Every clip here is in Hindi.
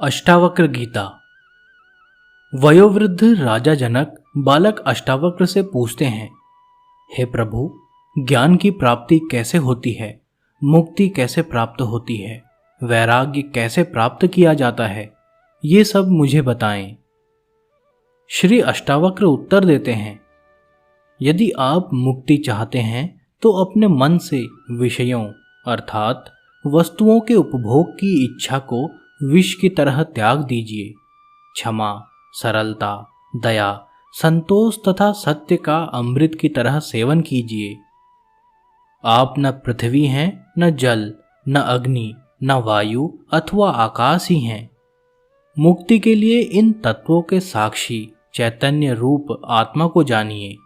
अष्टावक्र गीता। वयोवृद्ध राजा जनक बालक अष्टावक्र से पूछते हैं, हे प्रभु, ज्ञान की प्राप्ति कैसे होती है, मुक्ति कैसे प्राप्त होती है, वैराग्य कैसे प्राप्त किया जाता है, ये सब मुझे बताएं। श्री अष्टावक्र उत्तर देते हैं, यदि आप मुक्ति चाहते हैं तो अपने मन से विषयों अर्थात वस्तुओं के उपभोग की इच्छा को विष की तरह त्याग दीजिए। क्षमा, सरलता, दया, संतोष तथा सत्य का अमृत की तरह सेवन कीजिए। आप न पृथ्वी हैं, न जल, न अग्नि, न वायु अथवा आकाश ही हैं। मुक्ति के लिए इन तत्वों के साक्षी चैतन्य रूप आत्मा को जानिए।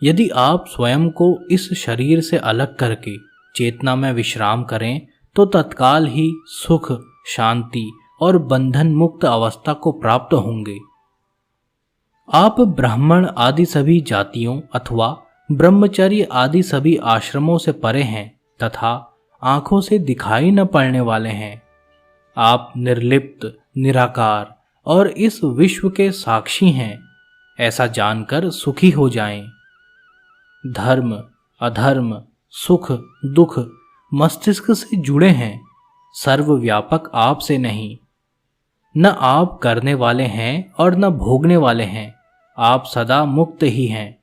यदि आप स्वयं को इस शरीर से अलग करके चेतना में विश्राम करें तो तत्काल ही सुख, शांति और बंधन मुक्त अवस्था को प्राप्त होंगे। आप ब्राह्मण आदि सभी जातियों अथवा ब्रह्मचर्य आदि सभी आश्रमों से परे हैं तथा आंखों से दिखाई न पड़ने वाले हैं। आप निर्लिप्त, निराकार और इस विश्व के साक्षी हैं, ऐसा जानकर सुखी हो जाएं। धर्म, अधर्म, सुख, दुख मस्तिष्क से जुड़े हैं, सर्वव्यापक आप से नहीं। न आप करने वाले हैं और न भोगने वाले हैं, आप सदा मुक्त ही हैं।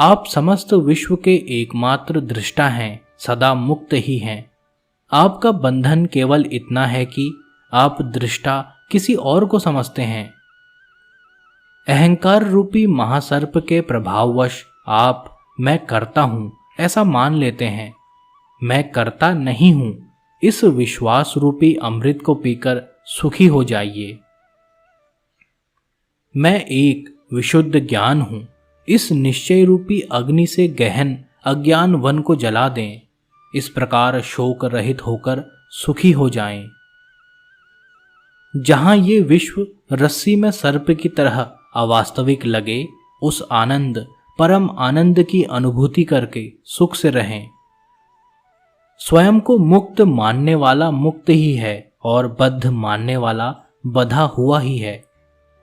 आप समस्त विश्व के एकमात्र दृष्टा हैं, सदा मुक्त ही हैं। आपका बंधन केवल इतना है कि आप दृष्टा किसी और को समझते हैं। अहंकार रूपी महासर्प के प्रभाववश आप मैं करता हूं ऐसा मान लेते हैं। मैं करता नहीं हूं, इस विश्वास रूपी अमृत को पीकर सुखी हो जाइए। मैं एक विशुद्ध ज्ञान हूं, इस निश्चय रूपी अग्नि से गहन अज्ञान वन को जला दें। इस प्रकार शोक रहित होकर सुखी हो जाएं। जहां ये विश्व रस्सी में सर्प की तरह अवास्तविक लगे, उस आनंद परम आनंद की अनुभूति करके सुख से रहें। स्वयं को मुक्त मानने वाला मुक्त ही है और बद्ध मानने वाला बधा हुआ ही है।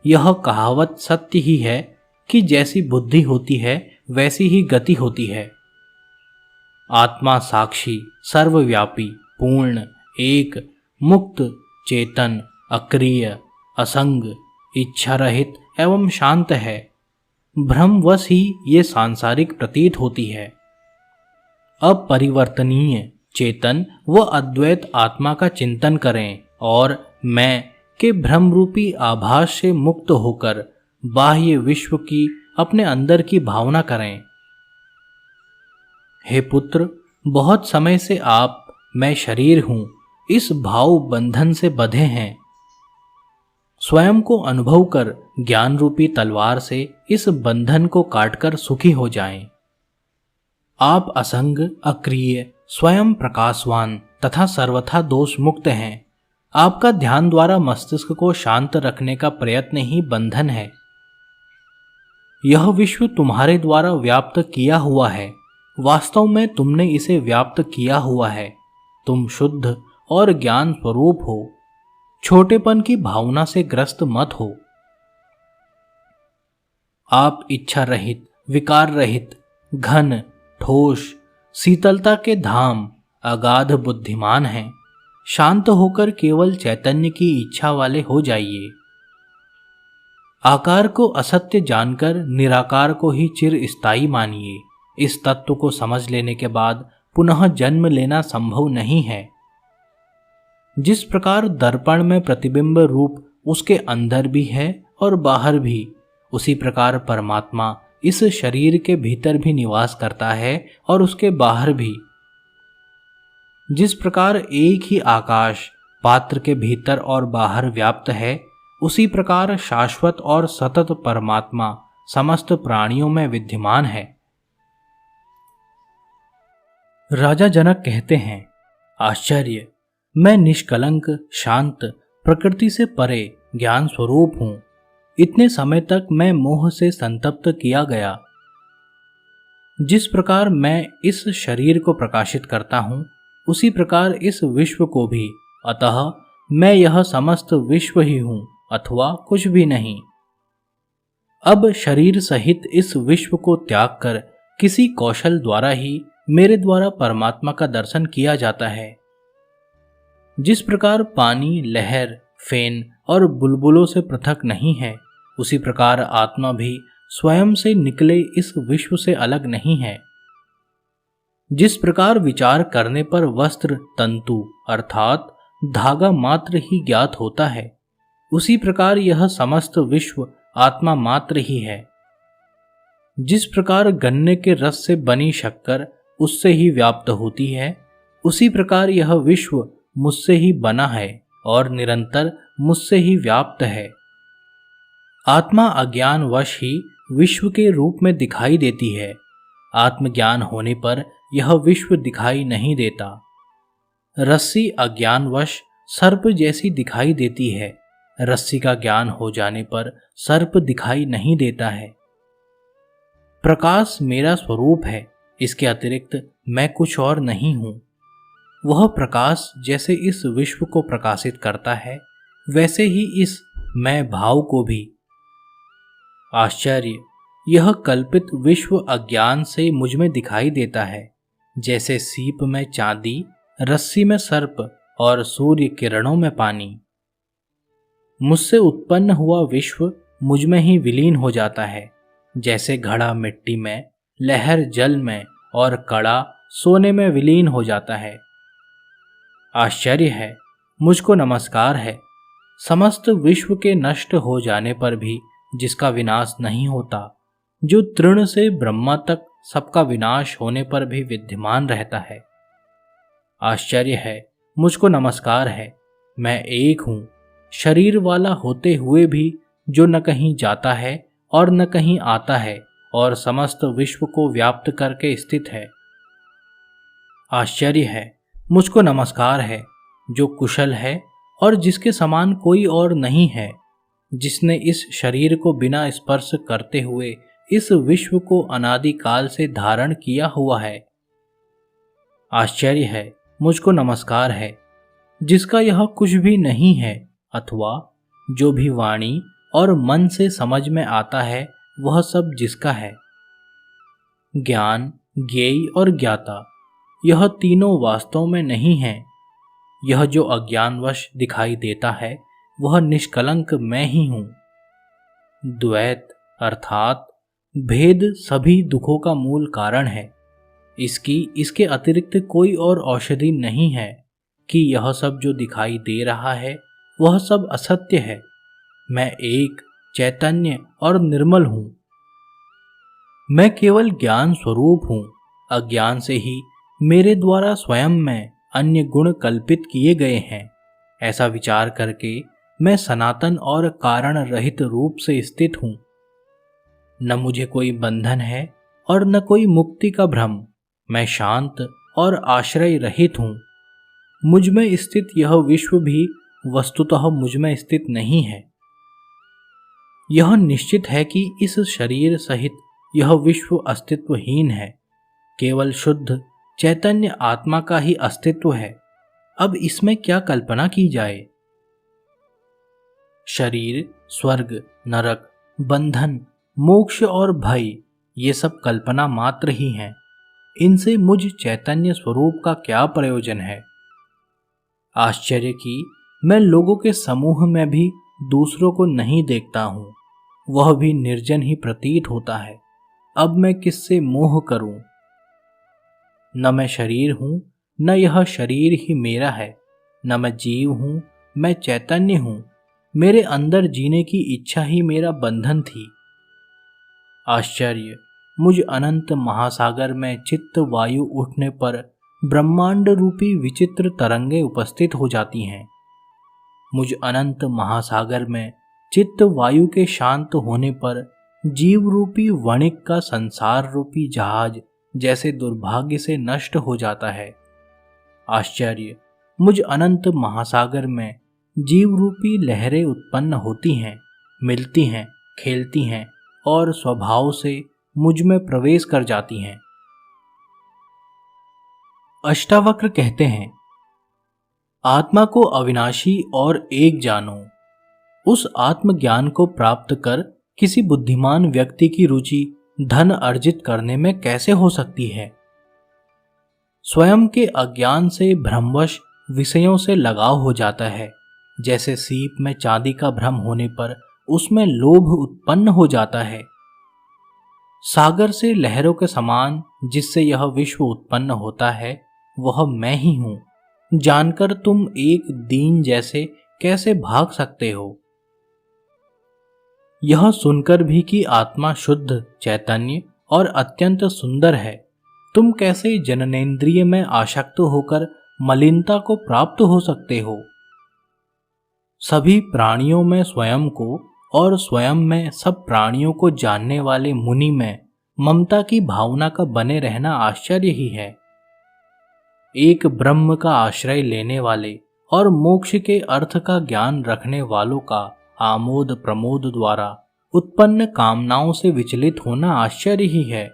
यह कहावत सत्य ही है कि जैसी बुद्धि होती है वैसी ही गति होती है। आत्मा साक्षी, सर्वव्यापी, पूर्ण, एक, मुक्त, चेतन, अक्रिय, असंग, इच्छा रहित एवं शांत है। भ्रमवश ही ये सांसारिक प्रतीत होती है। अपरिवर्तनीय, चेतन व अद्वैत आत्मा का चिंतन करें और मैं के भ्रम रूपी आभास से मुक्त होकर बाह्य विश्व की अपने अंदर की भावना करें। हे पुत्र, बहुत समय से आप मैं शरीर हूं इस भाव बंधन से बंधे हैं। स्वयं को अनुभव कर ज्ञान रूपी तलवार से इस बंधन को काटकर सुखी हो जाएं। आप असंग, अक्रिय, स्वयं प्रकाशवान तथा सर्वथा दोष मुक्त हैं। आपका ध्यान द्वारा मस्तिष्क को शांत रखने का प्रयत्न ही बंधन है। यह विश्व तुम्हारे द्वारा व्याप्त किया हुआ है, वास्तव में तुमने इसे व्याप्त किया हुआ है। तुम शुद्ध और ज्ञान स्वरूप हो। छोटेपन की भावना से ग्रस्त मत हो। आप इच्छा रहित, विकार रहित, घन, ठोस, शीतलता के धाम, अगाध बुद्धिमान हैं। शांत होकर केवल चैतन्य की इच्छा वाले हो जाइए। आकार को असत्य जानकर निराकार को ही चिरस्थायी मानिए। इस तत्व को समझ लेने के बाद पुनः जन्म लेना संभव नहीं है। जिस प्रकार दर्पण में प्रतिबिंब रूप उसके अंदर भी है और बाहर भी, उसी प्रकार परमात्मा इस शरीर के भीतर भी निवास करता है और उसके बाहर भी। जिस प्रकार एक ही आकाश पात्र के भीतर और बाहर व्याप्त है, उसी प्रकार शाश्वत और सतत परमात्मा समस्त प्राणियों में विद्यमान है। राजा जनक कहते हैं, आश्चर्य, मैं निष्कलंक, शांत, प्रकृति से परे ज्ञान स्वरूप हूं। इतने समय तक मैं मोह से संतप्त किया गया। जिस प्रकार मैं इस शरीर को प्रकाशित करता हूं, उसी प्रकार इस विश्व को भी, अतः मैं यह समस्त विश्व ही हूं अथवा कुछ भी नहीं। अब शरीर सहित इस विश्व को त्याग कर किसी कौशल द्वारा ही मेरे द्वारा परमात्मा का दर्शन किया जाता है। जिस प्रकार पानी, लहर, फेन और बुलबुलों से पृथक नहीं है, उसी प्रकार आत्मा भी स्वयं से निकले इस विश्व से अलग नहीं है। जिस प्रकार विचार करने पर वस्त्र तंतु अर्थात धागा मात्र ही ज्ञात होता है, उसी प्रकार यह समस्त विश्व आत्मा मात्र ही है। जिस प्रकार गन्ने के रस से बनी शक्कर उससे ही व्याप्त होती है, उसी प्रकार यह विश्व मुझसे ही बना है और निरंतर मुझसे ही व्याप्त है। आत्मा अज्ञानवश ही विश्व के रूप में दिखाई देती है। आत्मज्ञान होने पर यह विश्व दिखाई नहीं देता। रस्सी अज्ञानवश सर्प जैसी दिखाई देती है। रस्सी का ज्ञान हो जाने पर सर्प दिखाई नहीं देता है। प्रकाश मेरा स्वरूप है, इसके अतिरिक्त मैं कुछ और नहीं हूं। वह प्रकाश जैसे इस विश्व को प्रकाशित करता है, वैसे ही इस मैं भाव को भी। आश्चर्य, यह कल्पित विश्व अज्ञान से मुझ में दिखाई देता है, जैसे सीप में चांदी, रस्सी में सर्प और सूर्य किरणों में पानी। मुझसे उत्पन्न हुआ विश्व मुझ में ही विलीन हो जाता है, जैसे घड़ा मिट्टी में, लहर जल में और कड़ा सोने में विलीन हो जाता है। आश्चर्य है, मुझको नमस्कार है। समस्त विश्व के नष्ट हो जाने पर भी जिसका विनाश नहीं होता, जो तृण से ब्रह्मा तक सबका विनाश होने पर भी विद्यमान रहता है। आश्चर्य है, मुझको नमस्कार है। मैं एक हूं, शरीर वाला होते हुए भी जो न कहीं जाता है और न कहीं आता है और समस्त विश्व को व्याप्त करके स्थित है। आश्चर्य है, मुझको नमस्कार है, जो कुशल है और जिसके समान कोई और नहीं है, जिसने इस शरीर को बिना स्पर्श करते हुए इस विश्व को अनादिकाल से धारण किया हुआ है। आश्चर्य है, मुझको नमस्कार है, जिसका यह कुछ भी नहीं है अथवा जो भी वाणी और मन से समझ में आता है, वह सब जिसका है। ज्ञान, ज्ञेय और ज्ञाता, यह तीनों वास्तव में नहीं है। यह जो अज्ञानवश दिखाई देता है, वह निष्कलंक मैं ही हूं। द्वैत अर्थात भेद सभी दुखों का मूल कारण है। इसके अतिरिक्त कोई और औषधि नहीं है कि यह सब जो दिखाई दे रहा है वह सब असत्य है। मैं एक चैतन्य और निर्मल हूं। मैं केवल ज्ञान स्वरूप हूं। अज्ञान से ही मेरे द्वारा स्वयं में अन्य गुण कल्पित किए गए हैं। ऐसा विचार करके मैं सनातन और कारण रहित रूप से स्थित हूं। न मुझे कोई बंधन है और न कोई मुक्ति का भ्रम। मैं शांत और आश्रय रहित हूं। मुझ में स्थित यह विश्व भी वस्तुतः मुझ में स्थित नहीं है। यह निश्चित है कि इस शरीर सहित यह विश्व अस्तित्वहीन है। केवल शुद्ध चैतन्य आत्मा का ही अस्तित्व है। अब इसमें क्या कल्पना की जाए। शरीर, स्वर्ग, नरक, बंधन, मोक्ष और भय, ये सब कल्पना मात्र ही हैं। इनसे मुझ चैतन्य स्वरूप का क्या प्रयोजन है। आश्चर्य कि मैं लोगों के समूह में भी दूसरों को नहीं देखता हूं। वह भी निर्जन ही प्रतीत होता है। अब मैं किससे मोह करूं। न मैं शरीर हूं, न यह शरीर ही मेरा है। न मैं जीव हूं, मैं चैतन्य हूं। मेरे अंदर जीने की इच्छा ही मेरा बंधन थी। आश्चर्य, मुझ अनंत महासागर में चित्त वायु उठने पर ब्रह्मांड रूपी विचित्र तरंगे उपस्थित हो जाती हैं। मुझ अनंत महासागर में चित्त वायु के शांत होने पर जीव रूपी वणिक का संसार रूपी जहाज जैसे दुर्भाग्य से नष्ट हो जाता है। आश्चर्य, मुझ अनंत महासागर में जीव रूपी लहरें उत्पन्न होती हैं, मिलती हैं, खेलती हैं और स्वभाव से मुझ में प्रवेश कर जाती हैं। अष्टावक्र कहते हैं, आत्मा को अविनाशी और एक जानो। उस आत्मज्ञान को प्राप्त कर किसी बुद्धिमान व्यक्ति की रुचि धन अर्जित करने में कैसे हो सकती है? स्वयं के अज्ञान से भ्रमवश विषयों से लगाव हो जाता है। जैसे सीप में चांदी का भ्रम होने पर उसमें लोभ उत्पन्न हो जाता है। सागर से लहरों के समान जिससे यह विश्व उत्पन्न होता है वह मैं ही हूं, जानकर तुम एक दीन जैसे कैसे भाग सकते हो? यह सुनकर भी कि आत्मा शुद्ध, चैतन्य और अत्यंत सुंदर है, तुम कैसे जननेंद्रिय में आसक्त होकर मलिनता को प्राप्त हो सकते हो? सभी प्राणियों में स्वयं को और स्वयं में सब प्राणियों को जानने वाले मुनि में ममता की भावना का बने रहना आश्चर्य ही है। एक ब्रह्म का आश्रय लेने वाले और मोक्ष के अर्थ का ज्ञान रखने वालों का आमोद प्रमोद द्वारा उत्पन्न कामनाओं से विचलित होना आश्चर्य ही है।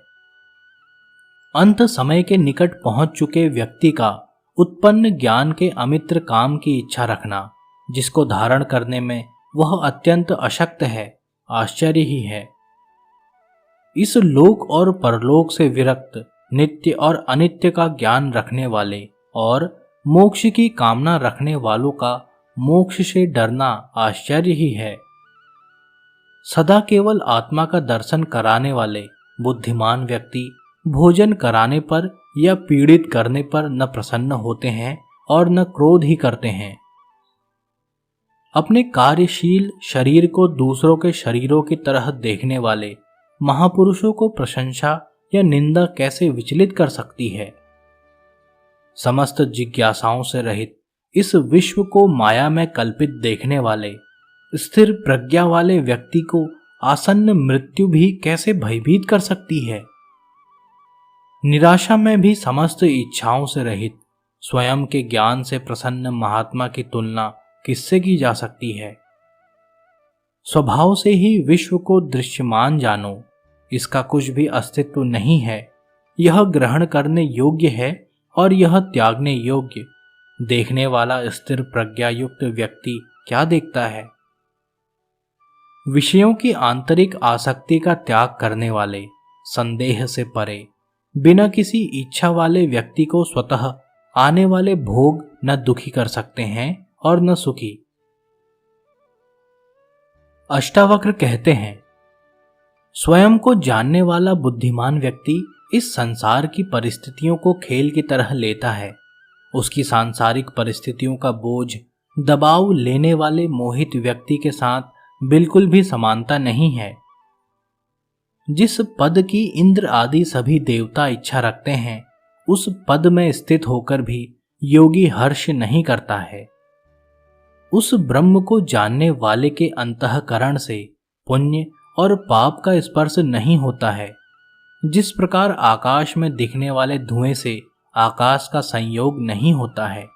अंत समय के निकट पहुंच चुके व्यक्ति का उत्पन्न ज्ञान के अमित्र काम की इच्छा रखना, जिसको धारण करने में वह अत्यंत अशक्त है, आश्चर्य ही है। इस लोक और परलोक से विरक्त, नित्य और अनित्य का ज्ञान रखने वाले और मोक्ष की कामना रखने वालों का मोक्ष से डरना आश्चर्य ही है। सदा केवल आत्मा का दर्शन कराने वाले बुद्धिमान व्यक्ति भोजन कराने पर या पीड़ित करने पर न प्रसन्न होते हैं और न क्रोध ही करते हैं। अपने कार्यशील शरीर को दूसरों के शरीरों की तरह देखने वाले महापुरुषों को प्रशंसा या निंदा कैसे विचलित कर सकती है? समस्त जिज्ञासाओं से रहित इस विश्व को माया में कल्पित देखने वाले स्थिर प्रज्ञा वाले व्यक्ति को आसन्न मृत्यु भी कैसे भयभीत कर सकती है? निराशा में भी समस्त इच्छाओं से रहित स्वयं के ज्ञान से प्रसन्न महात्मा की तुलना किससे की जा सकती है? स्वभाव से ही विश्व को दृश्यमान जानो, इसका कुछ भी अस्तित्व नहीं है, यह ग्रहण करने योग्य है और यह त्यागने योग्य। देखने वाला स्थिर प्रज्ञा युक्त व्यक्ति क्या देखता है? विषयों की आंतरिक आसक्ति का त्याग करने वाले, संदेह से परे, बिना किसी इच्छा वाले व्यक्ति को स्वतः आने वाले भोग न दुखी कर सकते हैं और न सुखी। अष्टावक्र कहते हैं, स्वयं को जानने वाला बुद्धिमान व्यक्ति इस संसार की परिस्थितियों को खेल की तरह लेता है। उसकी सांसारिक परिस्थितियों का बोझ दबाव लेने वाले मोहित व्यक्ति के साथ बिल्कुल भी समानता नहीं है। जिस पद की इंद्र आदि सभी देवता इच्छा रखते हैं, उस पद में स्थित होकर भी योगी हर्ष नहीं करता है। उस ब्रह्म को जानने वाले के अंतःकरण से पुण्य और पाप का स्पर्श नहीं होता है। जिस प्रकार आकाश में दिखने वाले धुएं से आकाश का संयोग नहीं होता है।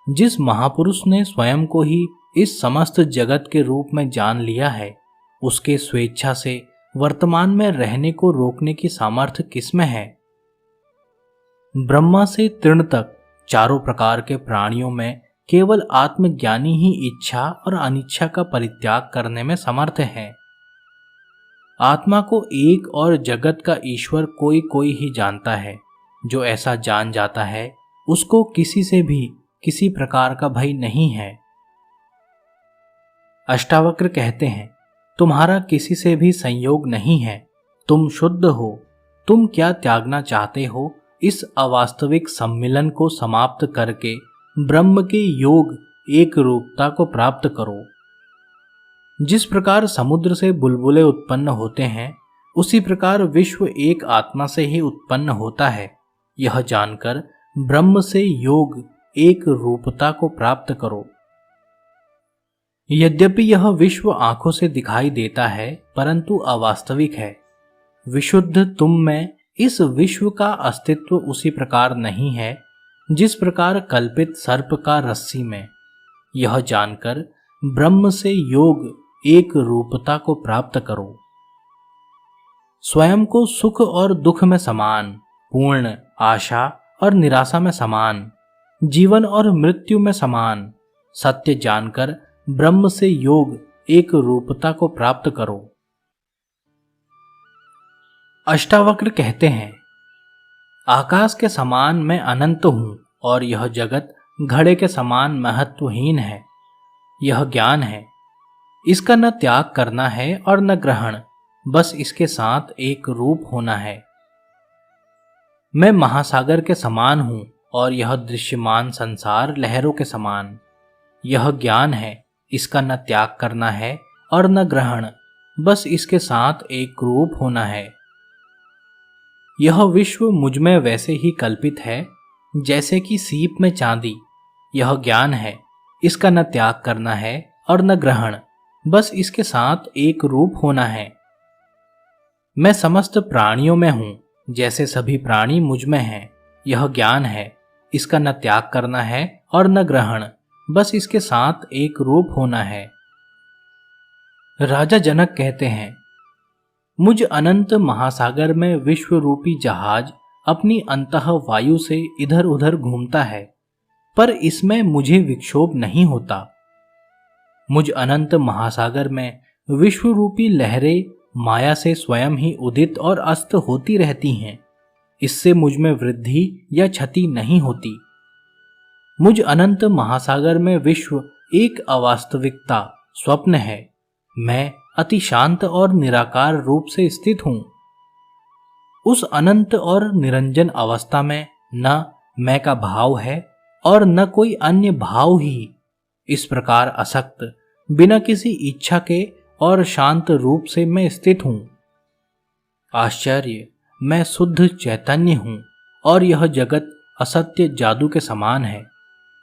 जिस महापुरुष ने स्वयं को ही इस समस्त जगत के रूप में जान लिया है, उसके स्वेच्छा से वर्तमान में रहने को रोकने की सामर्थ्य किसमें है? ब्रह्मा से तृण तक चारों प्रकार के प्राणियों में केवल आत्मज्ञानी ही इच्छा और अनिच्छा का परित्याग करने में समर्थ है। आत्मा को एक और जगत का ईश्वर कोई कोई ही जानता है। जो ऐसा जान जाता है उसको किसी से भी किसी प्रकार का भय नहीं है। अष्टावक्र कहते हैं, तुम्हारा किसी से भी संयोग नहीं है, तुम शुद्ध हो। तुम क्या त्यागना चाहते हो? इस अवास्तविक सम्मिलन को समाप्त करके ब्रह्म के योग एक रूपता को प्राप्त करो। जिस प्रकार समुद्र से बुलबुले उत्पन्न होते हैं, उसी प्रकार विश्व एक आत्मा से ही उत्पन्न होता है। यह जानकर ब्रह्म से योग एक रूपता को प्राप्त करो। यद्यपि यह विश्व आंखों से दिखाई देता है, परंतु अवास्तविक है। विशुद्ध तुम में इस विश्व का अस्तित्व उसी प्रकार नहीं है जिस प्रकार कल्पित सर्प का रस्सी में। यह जानकर ब्रह्म से योग एक रूपता को प्राप्त करो। स्वयं को सुख और दुख में समान, पूर्ण, आशा और निराशा में समान, जीवन और मृत्यु में समान, सत्य जानकर ब्रह्म से योग एक रूपता को प्राप्त करो। अष्टावक्र कहते हैं, आकाश के समान मैं अनंत हूं और यह जगत घड़े के समान महत्वहीन है। यह ज्ञान है, इसका न त्याग करना है और न ग्रहण, बस इसके साथ एक रूप होना है। मैं महासागर के समान हूं और यह दृश्यमान संसार लहरों के समान। यह ज्ञान है, इसका न त्याग करना है और न ग्रहण, बस इसके साथ एक रूप होना है। यह विश्व मुझमें वैसे ही कल्पित है जैसे कि सीप में चांदी। यह ज्ञान है, इसका न त्याग करना है और न ग्रहण, बस इसके साथ एक रूप होना है। मैं समस्त प्राणियों में हूं, जैसे सभी प्राणी मुझ में हैं। यह ज्ञान है, इसका न त्याग करना है और न ग्रहण, बस इसके साथ एक रूप होना है। राजा जनक कहते हैं, मुझ अनंत महासागर में विश्व रूपी जहाज अपनी अंतः वायु से इधर उधर घूमता है, पर इसमें मुझे विक्षोभ नहीं होता। मुझ अनंत महासागर में विश्व रूपी लहरें माया से स्वयं ही उदित और अस्त होती रहती हैं, इससे मुझ में वृद्धि या क्षति नहीं होती। मुझ अनंत महासागर में विश्व एक अवास्तविकता स्वप्न है। मैं अति शांत और निराकार रूप से स्थित हूं। उस अनंत और निरंजन अवस्था में न मैं का भाव है और न कोई अन्य भाव ही। इस प्रकार असक्त, बिना किसी इच्छा के और शांत रूप से मैं स्थित हूं। आश्चर्य, मैं शुद्ध चैतन्य हूं और यह जगत असत्य जादू के समान है।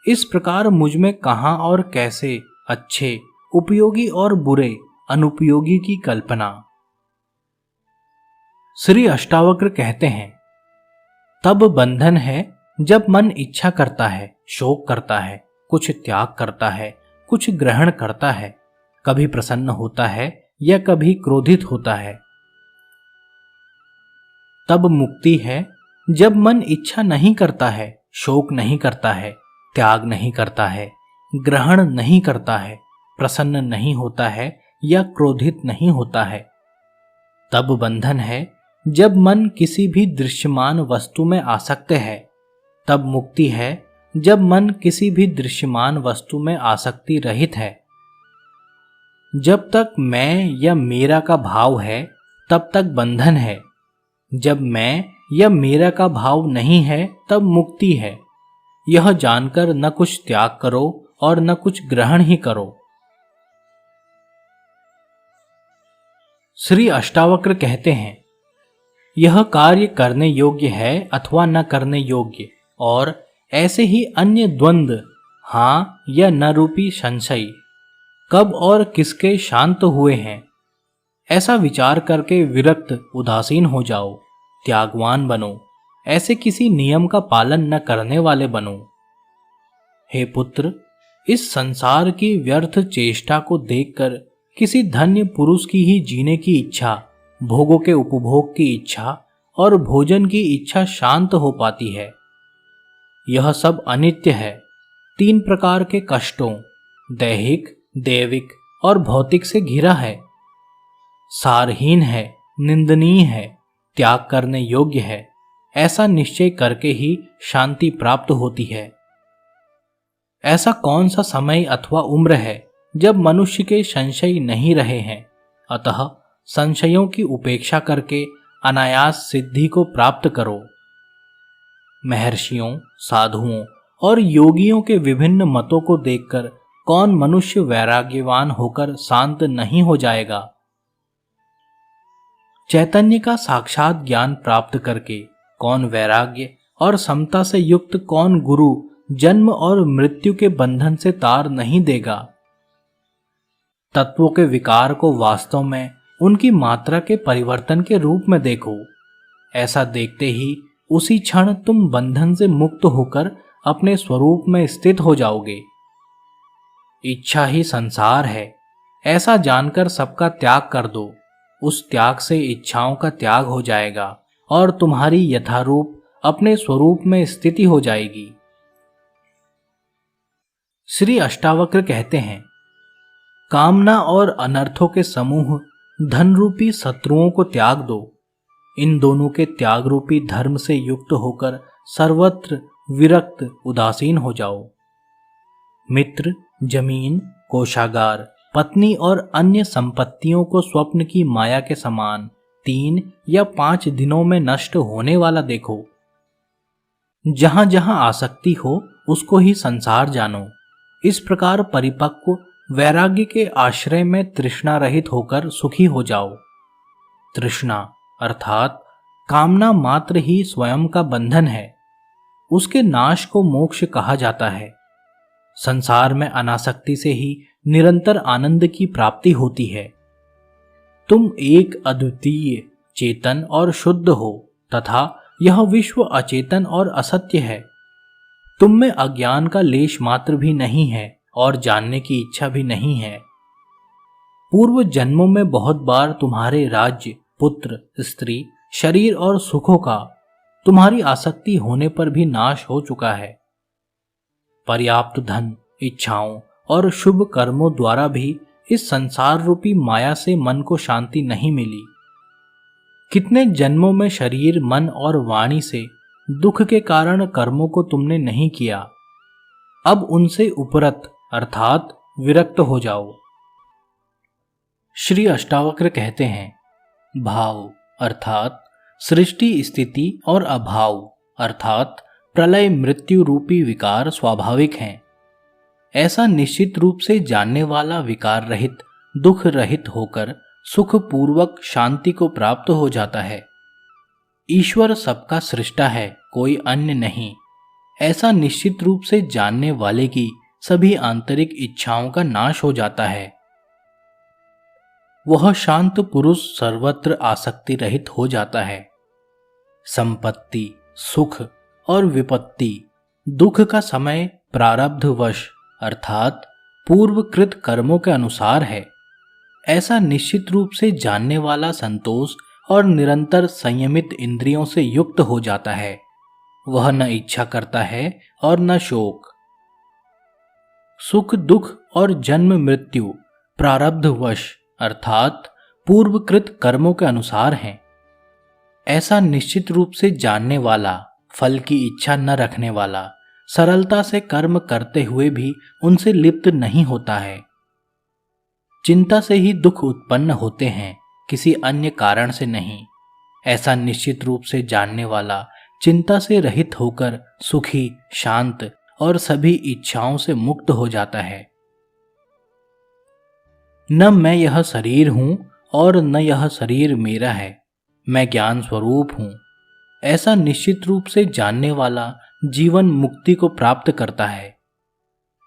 इस प्रकार मुझ में कहां और कैसे अच्छे, उपयोगी और बुरे, अनुपयोगी की कल्पना। श्री अष्टावक्र कहते हैं, तब बंधन है जब मन इच्छा करता है, शोक करता है, कुछ त्याग करता है, कुछ ग्रहण करता है, कभी प्रसन्न होता है या कभी क्रोधित होता है। तब मुक्ति है जब मन इच्छा नहीं करता है, शोक नहीं करता है, त्याग नहीं करता है, ग्रहण नहीं करता है, प्रसन्न नहीं होता है या क्रोधित नहीं होता है। तब बंधन है जब मन किसी भी दृश्यमान वस्तु में आसक्त है। तब मुक्ति है जब मन किसी भी दृश्यमान वस्तु में आसक्ति रहित है। जब तक मैं या मेरा का भाव है तब तक बंधन है। जब मैं या मेरा का भाव नहीं है तब मुक्ति है। यह जानकर न कुछ त्याग करो और न कुछ ग्रहण ही करो। श्री अष्टावक्र कहते हैं, यह कार्य करने योग्य है अथवा न करने योग्य, और ऐसे ही अन्य द्वंद्व, हाँ या न रूपी संशय, कब और किसके शांत हुए हैं, ऐसा विचार करके विरक्त उदासीन हो जाओ, त्यागवान बनो, ऐसे किसी नियम का पालन न करने वाले बनो। हे पुत्र, इस संसार की व्यर्थ चेष्टा को देखकर किसी धन्य पुरुष की ही जीने की इच्छा, भोगों के उपभोग की इच्छा और भोजन की इच्छा शांत हो पाती है। यह सब अनित्य है। 3 प्रकार के कष्टों, दैहिक, दैविक और भौतिक से घिरा है। सारहीन है, निंदनीय है, त्याग करने योग्य है। ऐसा निश्चय करके ही शांति प्राप्त होती है। ऐसा कौन सा समय अथवा उम्र है जब मनुष्य के संशय नहीं रहे हैं। अतः संशयों की उपेक्षा करके अनायास सिद्धि को प्राप्त करो। महर्षियों, साधुओं और योगियों के विभिन्न मतों को देखकर कौन मनुष्य वैराग्यवान होकर शांत नहीं हो जाएगा। चैतन्य का साक्षात ज्ञान प्राप्त करके कौन वैराग्य और समता से युक्त कौन गुरु जन्म और मृत्यु के बंधन से तार नहीं देगा। तत्वों के विकार को वास्तव में उनकी मात्रा के परिवर्तन के रूप में देखो। ऐसा देखते ही उसी क्षण तुम बंधन से मुक्त होकर अपने स्वरूप में स्थित हो जाओगे। इच्छा ही संसार है, ऐसा जानकर सबका त्याग कर दो। उस त्याग से इच्छाओं का त्याग हो जाएगा और तुम्हारी यथारूप अपने स्वरूप में स्थिति हो जाएगी। श्री अष्टावक्र कहते हैं, कामना और अनर्थों के समूह धन रूपी शत्रुओं को त्याग दो। इन दोनों के त्याग रूपी धर्म से युक्त होकर सर्वत्र विरक्त उदासीन हो जाओ। मित्र, जमीन, कोषागार, पत्नी और अन्य संपत्तियों को स्वप्न की माया के समान 3 या 5 दिनों में नष्ट होने वाला देखो। जहां जहां आसक्ति हो उसको ही संसार जानो। इस प्रकार परिपक्व वैराग्य के आश्रय में तृष्णा रहित होकर सुखी हो जाओ। तृष्णा अर्थात कामना मात्र ही स्वयं का बंधन है। उसके नाश को मोक्ष कहा जाता है। संसार में अनासक्ति से ही निरंतर आनंद की प्राप्ति होती है। तुम एक अद्वितीय चेतन और शुद्ध हो तथा यह विश्व अचेतन और असत्य है। तुम में अज्ञान का लेश मात्र भी नहीं है और जानने की इच्छा भी नहीं है। पूर्व जन्मों में बहुत बार तुम्हारे राज्य, पुत्र, स्त्री, शरीर और सुखों का तुम्हारी आसक्ति होने पर भी नाश हो चुका है। पर्याप्त धन, इच्छाओं और शुभ कर्मों द्वारा भी इस संसार रूपी माया से मन को शांति नहीं मिली। कितने जन्मों में शरीर, मन और वाणी से दुख के कारण कर्मों को तुमने नहीं किया। अब उनसे उपरत अर्थात विरक्त हो जाओ। श्री अष्टावक्र कहते हैं, भाव अर्थात सृष्टि, स्थिति और अभाव अर्थात प्रलय, मृत्यु रूपी विकार स्वाभाविक हैं। ऐसा निश्चित रूप से जानने वाला विकार रहित, दुख रहित होकर सुख पूर्वक शांति को प्राप्त हो जाता है। ईश्वर सबका सृष्टा है, कोई अन्य नहीं। ऐसा निश्चित रूप से जानने वाले की सभी आंतरिक इच्छाओं का नाश हो जाता है। वह शांत पुरुष सर्वत्र आसक्ति रहित हो जाता है। संपत्ति, सुख और विपत्ति, दुख का समय प्रारब्धवश अर्थात पूर्वकृत कर्मों के अनुसार है। ऐसा निश्चित रूप से जानने वाला संतोष और निरंतर संयमित इंद्रियों से युक्त हो जाता है। वह न इच्छा करता है और न शोक। सुख, दुख और जन्म मृत्यु प्रारब्धवश अर्थात पूर्वकृत कर्मों के अनुसार हैं। ऐसा निश्चित रूप से जानने वाला, फल की इच्छा न रखने वाला, सरलता से कर्म करते हुए भी उनसे लिप्त नहीं होता है। चिंता से ही दुख उत्पन्न होते हैं, किसी अन्य कारण से नहीं। ऐसा निश्चित रूप से जानने वाला चिंता से रहित होकर सुखी, शांत और सभी इच्छाओं से मुक्त हो जाता है। न मैं यह शरीर हूं और न यह शरीर मेरा है, मैं ज्ञान स्वरूप हूं। ऐसा निश्चित रूप से जानने वाला जीवन मुक्ति को प्राप्त करता है।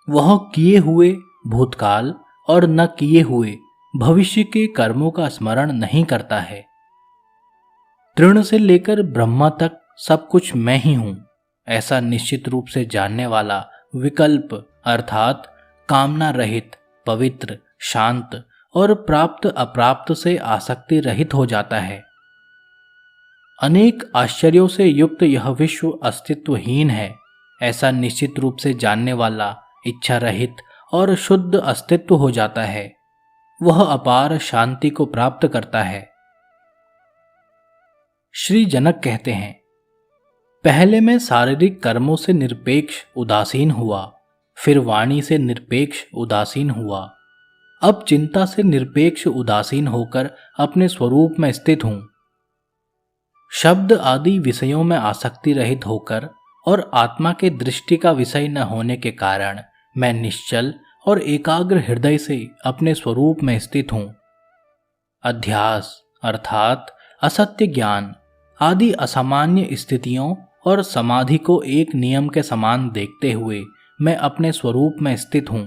वह किए हुए भूतकाल और न किए हुए भविष्य के कर्मों का स्मरण नहीं करता है। तृण से लेकर ब्रह्मा तक सब कुछ मैं ही हूं। ऐसा निश्चित रूप से जानने वाला विकल्प अर्थात कामना रहित, पवित्र, शांत और प्राप्त अप्राप्त से आसक्ति रहित हो जाता है। अनेक आश्चर्यों से युक्त यह विश्व अस्तित्वहीन है। ऐसा निश्चित रूप से जानने वाला इच्छा रहित और शुद्ध अस्तित्व हो जाता है। वह अपार शांति को प्राप्त करता है। श्री जनक कहते हैं, पहले मैं शारीरिक कर्मों से निरपेक्ष उदासीन हुआ, फिर वाणी से निरपेक्ष उदासीन हुआ, अब चिंता से निरपेक्ष उदासीन होकर अपने स्वरूप में स्थित हूं। शब्द आदि विषयों में आसक्ति रहित होकर और आत्मा के दृष्टि का विषय न होने के कारण मैं निश्चल और एकाग्र हृदय से अपने स्वरूप में स्थित हूं। अध्यास अर्थात असत्य ज्ञान आदि असामान्य स्थितियों और समाधि को एक नियम के समान देखते हुए मैं अपने स्वरूप में स्थित हूं।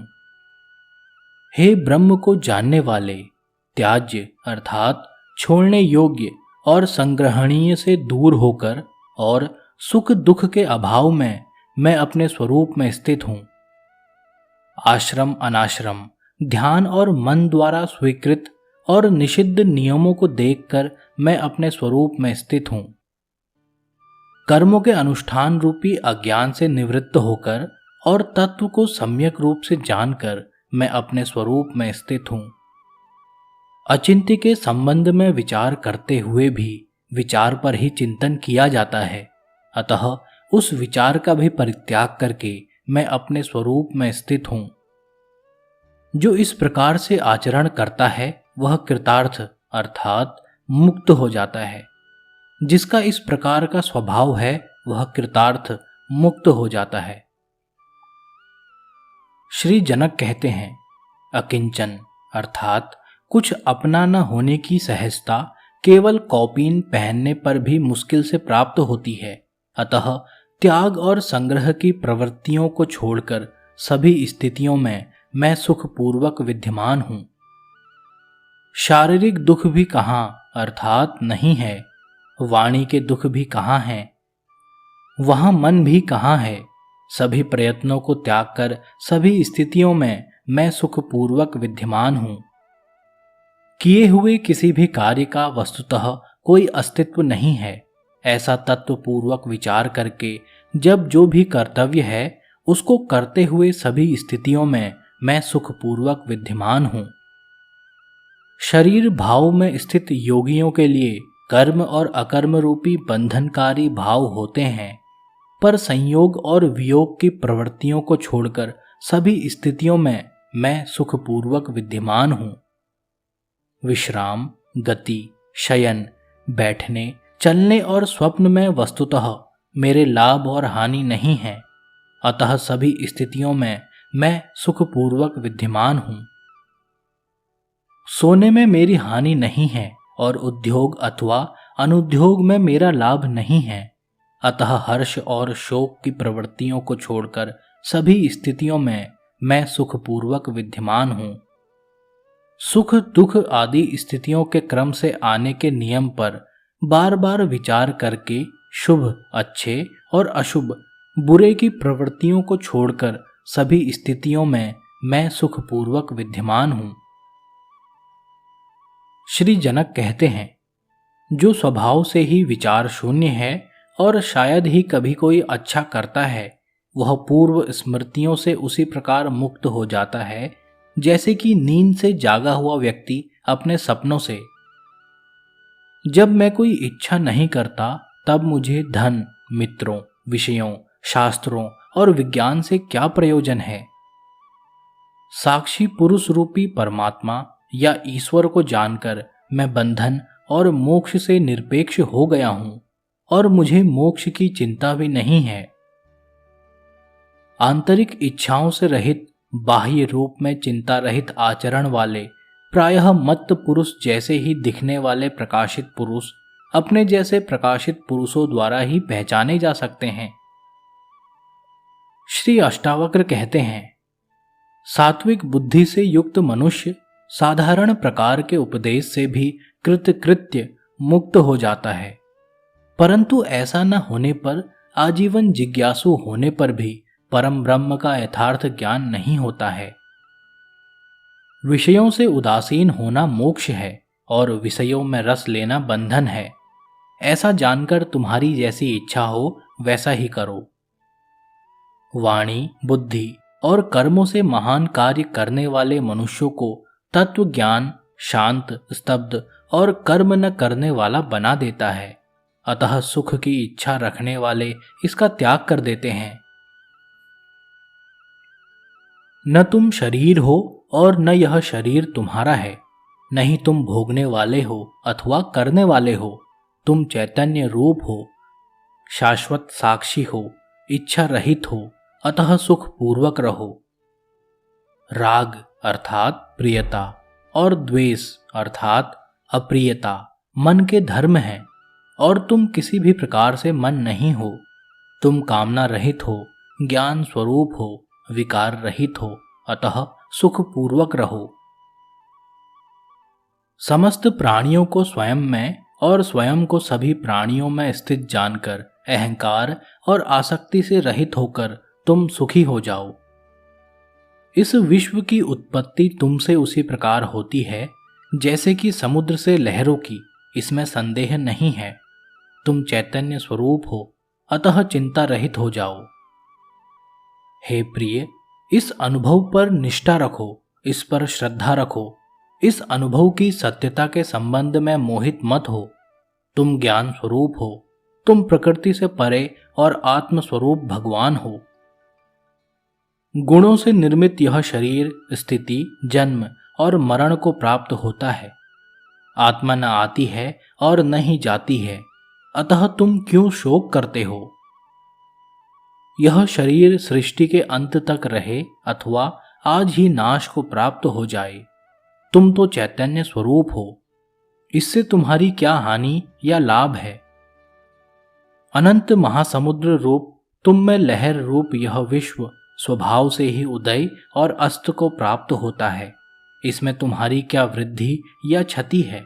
हे ब्रह्म को जानने वाले, त्याज्य अर्थात छोड़ने योग्य और संग्रहणीय से दूर होकर और सुख दुख के अभाव में मैं अपने स्वरूप में स्थित हूं। आश्रम अनाश्रम, ध्यान और मन द्वारा स्वीकृत और निषिद्ध नियमों को देखकर मैं अपने स्वरूप में स्थित हूं। कर्मों के अनुष्ठान रूपी अज्ञान से निवृत्त होकर और तत्व को सम्यक रूप से जानकर मैं अपने स्वरूप में स्थित हूं। अचिंत्य के संबंध में विचार करते हुए भी विचार पर ही चिंतन किया जाता है, अतः उस विचार का भी परित्याग करके मैं अपने स्वरूप में स्थित हूं। जो इस प्रकार से आचरण करता है वह कृतार्थ अर्थात मुक्त हो जाता है। जिसका इस प्रकार का स्वभाव है वह कृतार्थ मुक्त हो जाता है। श्री जनक कहते हैं, अकिंचन अर्थात कुछ अपना न होने की सहजता केवल कौपीन पहनने पर भी मुश्किल से प्राप्त होती है। अतः त्याग और संग्रह की प्रवृत्तियों को छोड़कर सभी स्थितियों में मैं सुखपूर्वक विद्यमान हूं। शारीरिक दुख भी कहाँ अर्थात नहीं है, वाणी के दुख भी कहाँ हैं, वहां मन भी कहाँ है। सभी प्रयत्नों को त्याग कर सभी स्थितियों में मैं सुखपूर्वक विद्यमान हूं। किए हुए किसी भी कार्य का वस्तुतः कोई अस्तित्व नहीं है। ऐसा तत्वपूर्वक विचार करके जब जो भी कर्तव्य है उसको करते हुए सभी स्थितियों में मैं सुखपूर्वक विद्यमान हूं। शरीर भाव में स्थित योगियों के लिए कर्म और अकर्म रूपी बंधनकारी भाव होते हैं, पर संयोग और वियोग की प्रवृत्तियों को छोड़कर सभी स्थितियों में मैं सुखपूर्वक विद्यमान हूं। विश्राम, गति, शयन, बैठने, चलने और स्वप्न में वस्तुतः मेरे लाभ और हानि नहीं है, अतः सभी स्थितियों में मैं सुखपूर्वक विद्यमान हूं। सोने में मेरी हानि नहीं है और उद्योग अथवा अनुद्योग में मेरा लाभ नहीं है, अतः हर्ष और शोक की प्रवृत्तियों को छोड़कर सभी स्थितियों में मैं सुखपूर्वक विद्यमान हूं। सुख दुख आदि स्थितियों के क्रम से आने के नियम पर बार बार विचार करके शुभ अच्छे और अशुभ बुरे की प्रवृत्तियों को छोड़कर सभी स्थितियों में मैं सुखपूर्वक विद्यमान हूं। श्री जनक कहते हैं, जो स्वभाव से ही विचार शून्य है और शायद ही कभी कोई अच्छा करता है, वह पूर्व स्मृतियों से उसी प्रकार मुक्त हो जाता है जैसे कि नींद से जागा हुआ व्यक्ति अपने सपनों से। जब मैं कोई इच्छा नहीं करता तब मुझे धन, मित्रों, विषयों, शास्त्रों और विज्ञान से क्या प्रयोजन है। साक्षी पुरुष रूपी परमात्मा या ईश्वर को जानकर मैं बंधन और मोक्ष से निरपेक्ष हो गया हूं और मुझे मोक्ष की चिंता भी नहीं है। आंतरिक इच्छाओं से रहित, बाह्य रूप में चिंता रहित आचरण वाले प्रायः मत्त पुरुष जैसे ही दिखने वाले प्रकाशित पुरुष अपने जैसे प्रकाशित पुरुषों द्वारा ही पहचाने जा सकते हैं। श्री अष्टावक्र कहते हैं, सात्विक बुद्धि से युक्त मनुष्य साधारण प्रकार के उपदेश से भी कृतकृत्य मुक्त हो जाता है, परंतु ऐसा न होने पर आजीवन जिज्ञासु होने पर भी परम ब्रह्म का यथार्थ ज्ञान नहीं होता है। विषयों से उदासीन होना मोक्ष है और विषयों में रस लेना बंधन है। ऐसा जानकर तुम्हारी जैसी इच्छा हो वैसा ही करो। वाणी, बुद्धि और कर्मों से महान कार्य करने वाले मनुष्यों को तत्व ज्ञान शांत, स्तब्ध और कर्म न करने वाला बना देता है, अतः सुख की इच्छा रखने वाले इसका त्याग कर देते हैं। न तुम शरीर हो और न यह शरीर तुम्हारा है, नहीं तुम भोगने वाले हो अथवा करने वाले हो, तुम चैतन्य रूप हो, शाश्वत साक्षी हो, इच्छा रहित हो, अतः सुख पूर्वक रहो। राग अर्थात प्रियता और द्वेष अर्थात अप्रियता मन के धर्म हैं और तुम किसी भी प्रकार से मन नहीं हो। तुम कामना रहित हो, ज्ञान स्वरूप हो, विकार रहित हो, अतः सुख पूर्वक रहो। समस्त प्राणियों को स्वयं में और स्वयं को सभी प्राणियों में स्थित जानकर अहंकार और आसक्ति से रहित होकर तुम सुखी हो जाओ। इस विश्व की उत्पत्ति तुमसे उसी प्रकार होती है जैसे कि समुद्र से लहरों की, इसमें संदेह नहीं है। तुम चैतन्य स्वरूप हो, अतः चिंता रहित हो जाओ। हे प्रिय, इस अनुभव पर निष्ठा रखो, इस पर श्रद्धा रखो। इस अनुभव की सत्यता के संबंध में मोहित मत हो। तुम ज्ञान स्वरूप हो, तुम प्रकृति से परे और आत्म स्वरूप भगवान हो। गुणों से निर्मित यह शरीर स्थिति, जन्म और मरण को प्राप्त होता है। आत्मा न आती है और न ही जाती है, अतः तुम क्यों शोक करते हो? यह शरीर सृष्टि के अंत तक रहे अथवा आज ही नाश को प्राप्त हो जाए, तुम तो चैतन्य स्वरूप हो। इससे तुम्हारी क्या हानि या लाभ है? अनंत महासमुद्र रूप तुम में लहर रूप यह विश्व स्वभाव से ही उदय और अस्त को प्राप्त होता है। इसमें तुम्हारी क्या वृद्धि या क्षति है?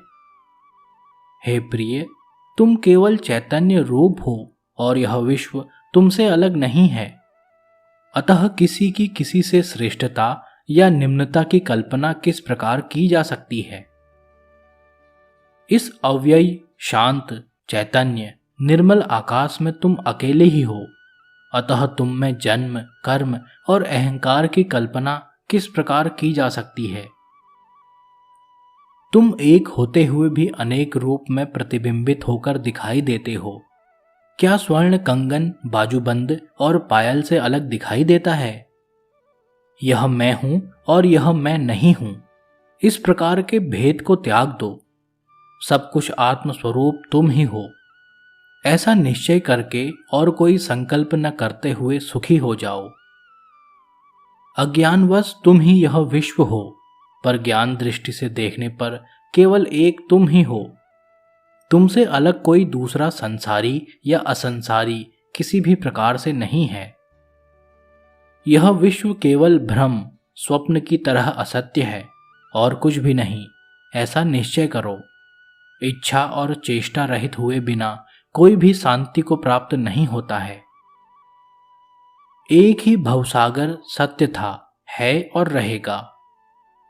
हे प्रिय, तुम केवल चैतन्य रूप हो और यह विश्व तुमसे अलग नहीं है। अतः किसी की किसी से श्रेष्ठता या निम्नता की कल्पना किस प्रकार की जा सकती है? इस अव्ययी, शांत, चैतन्य, निर्मल आकाश में तुम अकेले ही हो। अतः तुम में जन्म, कर्म और अहंकार की कल्पना किस प्रकार की जा सकती है? तुम एक होते हुए भी अनेक रूप में प्रतिबिंबित होकर दिखाई देते हो। क्या स्वर्ण कंगन, बाजूबंद और पायल से अलग दिखाई देता है? यह मैं हूं और यह मैं नहीं हूं, इस प्रकार के भेद को त्याग दो। सब कुछ आत्मस्वरूप तुम ही हो। ऐसा निश्चय करके और कोई संकल्प न करते हुए सुखी हो जाओ। अज्ञानवश तुम ही यह विश्व हो, पर ज्ञान दृष्टि से देखने पर केवल एक तुम ही हो। तुमसे अलग कोई दूसरा संसारी या असंसारी किसी भी प्रकार से नहीं है। यह विश्व केवल भ्रम, स्वप्न की तरह असत्य है और कुछ भी नहीं, ऐसा निश्चय करो। इच्छा और चेष्टा रहित हुए बिना कोई भी शांति को प्राप्त नहीं होता है। एक ही भवसागर सत्य था, है और रहेगा।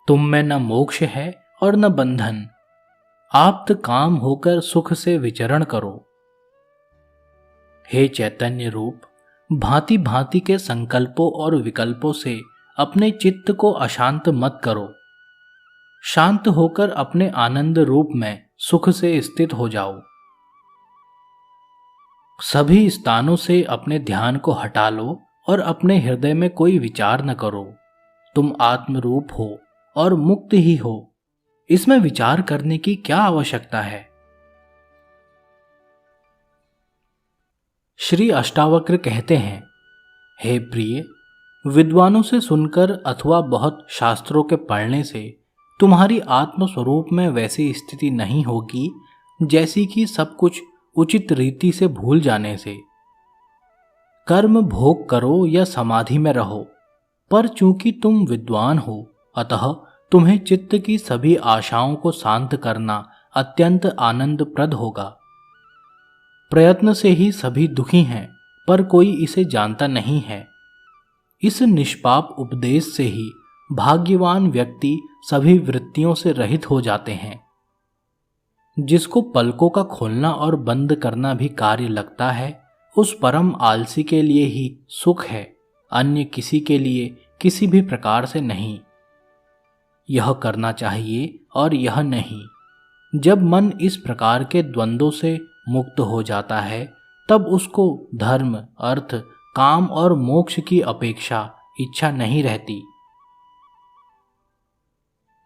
तुम में न मोक्ष है और न बंधन। आप्त काम होकर सुख से विचरण करो। हे चैतन्य रूप, भांति भांति के संकल्पों और विकल्पों से अपने चित्त को अशांत मत करो। शांत होकर अपने आनंद रूप में सुख से स्थित हो जाओ। सभी स्थानों से अपने ध्यान को हटा लो और अपने हृदय में कोई विचार न करो। तुम आत्मरूप हो और मुक्त ही हो, इसमें विचार करने की क्या आवश्यकता है? श्री अष्टावक्र कहते हैं, हे प्रिय, विद्वानों से सुनकर अथवा बहुत शास्त्रों के पढ़ने से तुम्हारी आत्म स्वरूप में वैसी स्थिति नहीं होगी जैसी कि सब कुछ उचित रीति से भूल जाने से। कर्म भोग करो या समाधि में रहो, पर चूंकि तुम विद्वान हो, अतः तुम्हें चित्त की सभी आशाओं को शांत करना अत्यंत आनंदप्रद होगा। प्रयत्न से ही सभी दुखी हैं, पर कोई इसे जानता नहीं है। इस निष्पाप उपदेश से ही भाग्यवान व्यक्ति सभी वृत्तियों से रहित हो जाते हैं। जिसको पलकों का खोलना और बंद करना भी कार्य लगता है, उस परम आलसी के लिए ही सुख है, अन्य किसी के लिए किसी भी प्रकार से नहीं। यह करना चाहिए और यह नहीं। जब मन इस प्रकार के द्वंद्वों से मुक्त हो जाता है, तब उसको धर्म, अर्थ, काम और मोक्ष की अपेक्षा इच्छा नहीं रहती।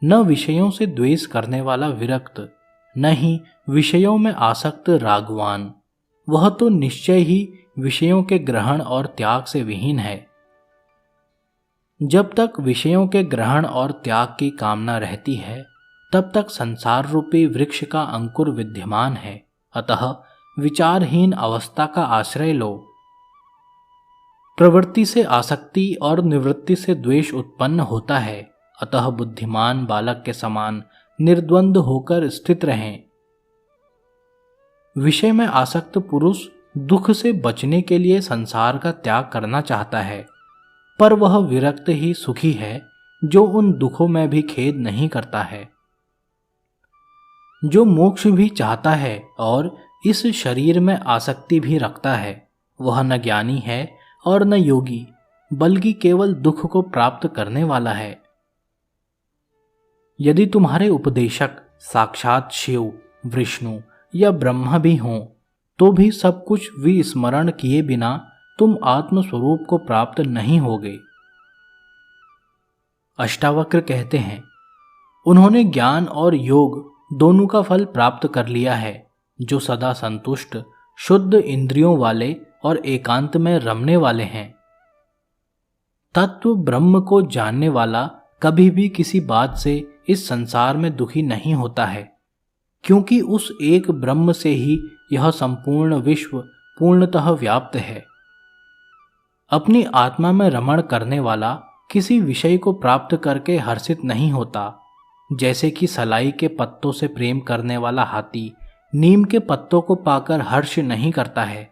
न विषयों से द्वेष करने वाला विरक्त, न ही विषयों में आसक्त रागवान, वह तो निश्चय ही विषयों के ग्रहण और त्याग से विहीन है। जब तक विषयों के ग्रहण और त्याग की कामना रहती है, तब तक संसार रूपी वृक्ष का अंकुर विद्यमान है। अतः विचारहीन अवस्था का आश्रय लो। प्रवृत्ति से आसक्ति और निवृत्ति से द्वेष उत्पन्न होता है, अतः बुद्धिमान बालक के समान निर्द्वंद होकर स्थित रहें। विषय में आसक्त पुरुष दुख से बचने के लिए संसार का त्याग करना चाहता है, पर वह विरक्त ही सुखी है जो उन दुखों में भी खेद नहीं करता है। जो मोक्ष भी चाहता है और इस शरीर में आसक्ति भी रखता है, वह न ज्ञानी है और न योगी। बल्कि केवल दुख को प्राप्त करने वाला है। यदि तुम्हारे उपदेशक साक्षात शिव, विष्णु या ब्रह्मा भी हों, तो भी सब कुछ विस्मरण किए बिना तुम आत्मस्वरूप को प्राप्त नहीं होगे। अष्टावक्र कहते हैं, उन्होंने ज्ञान और योग दोनों का फल प्राप्त कर लिया है, जो सदा संतुष्ट, शुद्ध इंद्रियों वाले और एकांत में रमने वाले हैं। तत्व ब्रह्म को जानने वाला कभी भी किसी बात से इस संसार में दुखी नहीं होता है, क्योंकि उस एक ब्रह्म से ही यह संपूर्ण विश्व पूर्णतः व्याप्त है। अपनी आत्मा में रमण करने वाला किसी विषय को प्राप्त करके हर्षित नहीं होता, जैसे कि सलाई के पत्तों से प्रेम करने वाला हाथी नीम के पत्तों को पाकर हर्ष नहीं करता है।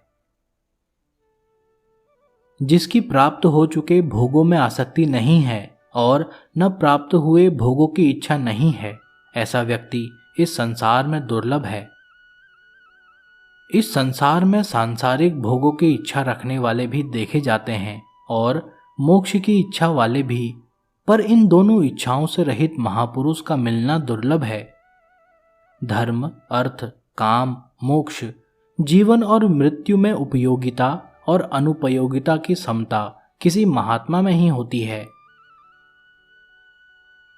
जिसकी प्राप्त हो चुके भोगों में आसक्ति नहीं है और न प्राप्त हुए भोगों की इच्छा नहीं है, ऐसा व्यक्ति इस संसार में दुर्लभ है। इस संसार में सांसारिक भोगों की इच्छा रखने वाले भी देखे जाते हैं और मोक्ष की इच्छा वाले भी, पर इन दोनों इच्छाओं से रहित महापुरुष का मिलना दुर्लभ है। धर्म, अर्थ, काम, मोक्ष, जीवन और मृत्यु में उपयोगिता और अनुपयोगिता की समता किसी महात्मा में ही होती है।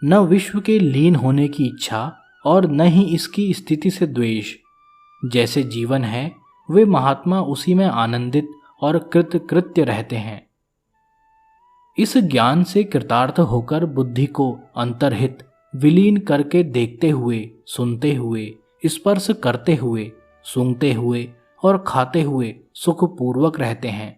न विश्व के लीन होने की इच्छा और न ही इसकी स्थिति से द्वेष। जैसे जीवन है, वे महात्मा उसी में आनंदित और कृतकृत्य रहते हैं। इस ज्ञान से कृतार्थ होकर बुद्धि को अंतर्हित विलीन करके देखते हुए, सुनते हुए, स्पर्श करते हुए, सूंघते हुए और खाते हुए सुखपूर्वक रहते हैं।